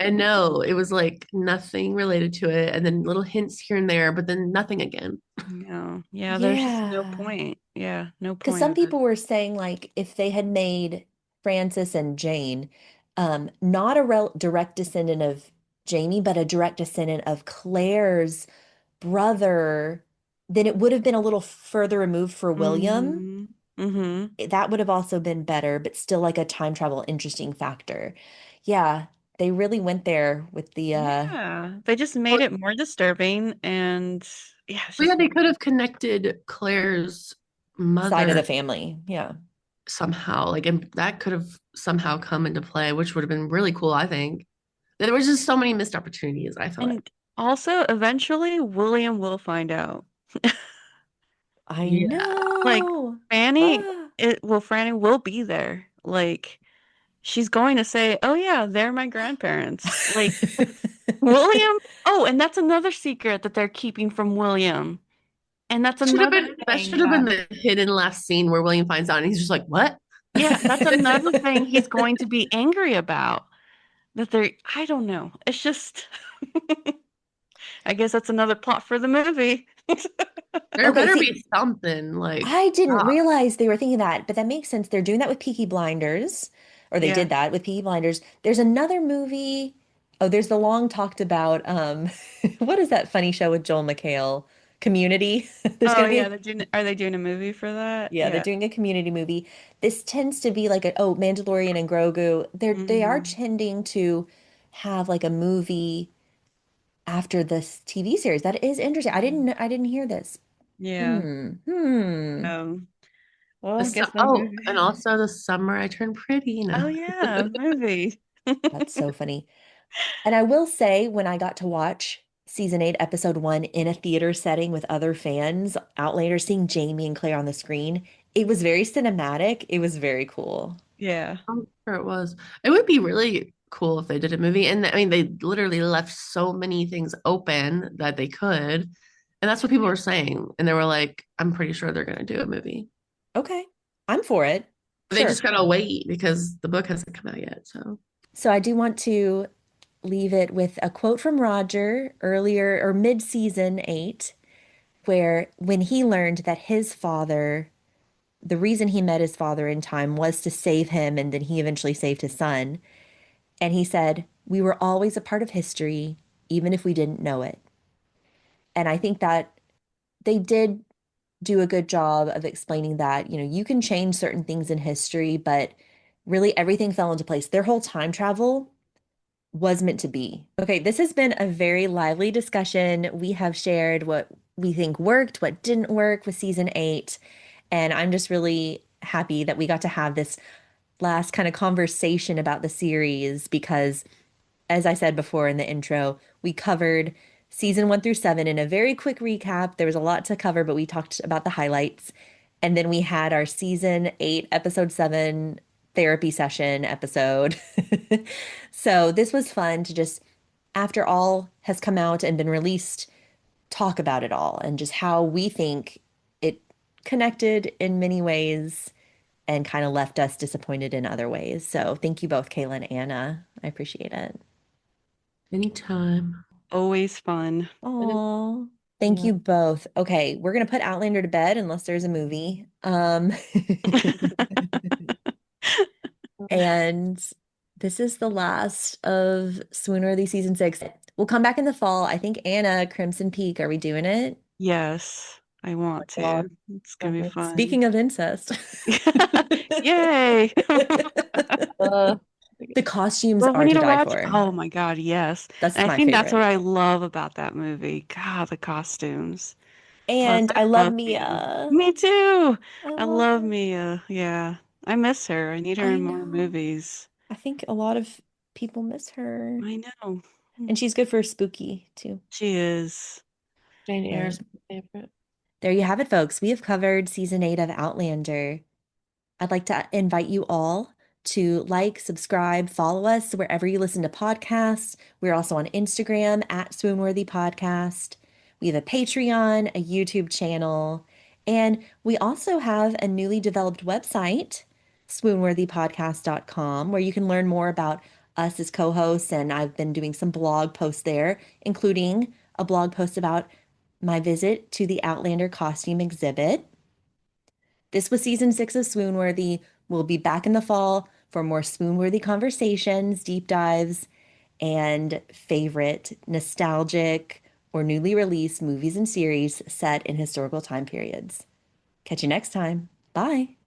and no, it was like nothing related to it, and then little hints here and there, but then nothing again. No. Yeah, there's just no Yeah. point. Yeah, no Because point some of it. people were saying, like, if they had made Francis and Jane not a direct descendant of Jamie, but a direct descendant of Claire's brother, then it would have been a little further removed for William. Mm-hmm. Mm-hmm. That would have also been better, but still like a time travel interesting factor. Yeah, they really went there with the Yeah. They just made Well, it more disturbing and yeah, it's yeah, just they could have connected Claire's side of the mother family. Yeah. somehow, like, and that could have somehow come into play, which would have been really cool, I think. There was just so many missed opportunities, I feel like. and also eventually William will find out. I Yeah. Like know. Franny, Ah. Franny will be there. Like she's going to say, "Oh yeah, they're my grandparents." Like William. Oh, and that's another secret that they're keeping from William. And that's another That thing should have been that, the hidden last scene where William finds out and he's just like, what? yeah, that's another thing he's going to be angry about. That they're, I don't know. It's just, I guess that's another plot for the movie. There Okay, better see, be something like, I didn't ah, realize they were thinking that, but that makes sense. They're doing that with Peaky Blinders, or they Yeah. did that with Peaky Blinders. There's another movie. Oh, there's the long talked about what is that funny show with Joel McHale? Community. There's Oh gonna be yeah, a are they doing a movie for that? yeah, they're Yeah. doing a community movie. This tends to be like a oh, Mandalorian and Grogu. They are Hmm. tending to have like a movie after this TV series. That is interesting. I didn't hear this. Yeah. Hmm. Hmm. Well, I guess the oh, and movie. also the summer I turned pretty, you know. Oh yeah, movie. That's so funny. And I will say, when I got to watch season 8, episode 1 in a theater setting with other fans, Outlander, seeing Jamie and Claire on the screen, it was very cinematic. It was very cool. Yeah. I'm sure it was. It would be really cool if they did a movie. And I mean, they literally left so many things open that they could. And that's what people were saying. And they were like, I'm pretty sure they're going to do a movie. Okay. I'm for it. They Sure. just got to wait because the book hasn't come out yet. So, So I do want to leave it with a quote from Roger earlier or mid-season 8, where when he learned that his father, the reason he met his father in time was to save him, and then he eventually saved his son. And he said, "We were always a part of history, even if we didn't know it." And I think that they did do a good job of explaining that, you can change certain things in history, but really everything fell into place. Their whole time travel was meant to be. Okay, this has been a very lively discussion. We have shared what we think worked, what didn't work with season 8, and I'm just really happy that we got to have this last kind of conversation about the series because, as I said before in the intro, we covered season 1 through 7 in a very quick recap. There was a lot to cover, but we talked about the highlights. And then we had our season 8, episode 7 therapy session episode. So this was fun to just, after all has come out and been released, talk about it all and just how we think it connected in many ways and kind of left us disappointed in other ways. So thank you both, Kayla and Anna. I appreciate it. anytime. Always fun. Oh, thank Yeah. you both. Okay, we're gonna put Outlander to bed unless there's a movie. And this is the last of Swoon Worthy season 6. We'll come back in the fall. I think Anna, Crimson Peak. Are we doing it? Yes, I want God. to. It's gonna be fun. Speaking of incest, Yay! Uh, the costumes Well, we are need to to die watch. for. Oh my God, yes. That's And I my think that's what favorite. I love about that movie. God, the costumes. Plus, And I I love love Mia. Mia. Me too. I I love love her. Mia. Yeah. I miss her. I need her I in more know. movies. I think a lot of people miss her. I know. And she's good for spooky too. She is. Jane But Eyre's my favorite. there you have it, folks. We have covered season 8 of Outlander. I'd like to invite you all to like, subscribe, follow us wherever you listen to podcasts. We're also on Instagram at Swoonworthy Podcast. We have a Patreon, a YouTube channel, and we also have a newly developed website, swoonworthypodcast.com, where you can learn more about us as co-hosts. And I've been doing some blog posts there, including a blog post about my visit to the Outlander costume exhibit. This was season 6 of Swoonworthy. We'll be back in the fall for more Swoonworthy conversations, deep dives, and favorite nostalgic or newly released movies and series set in historical time periods. Catch you next time. Bye.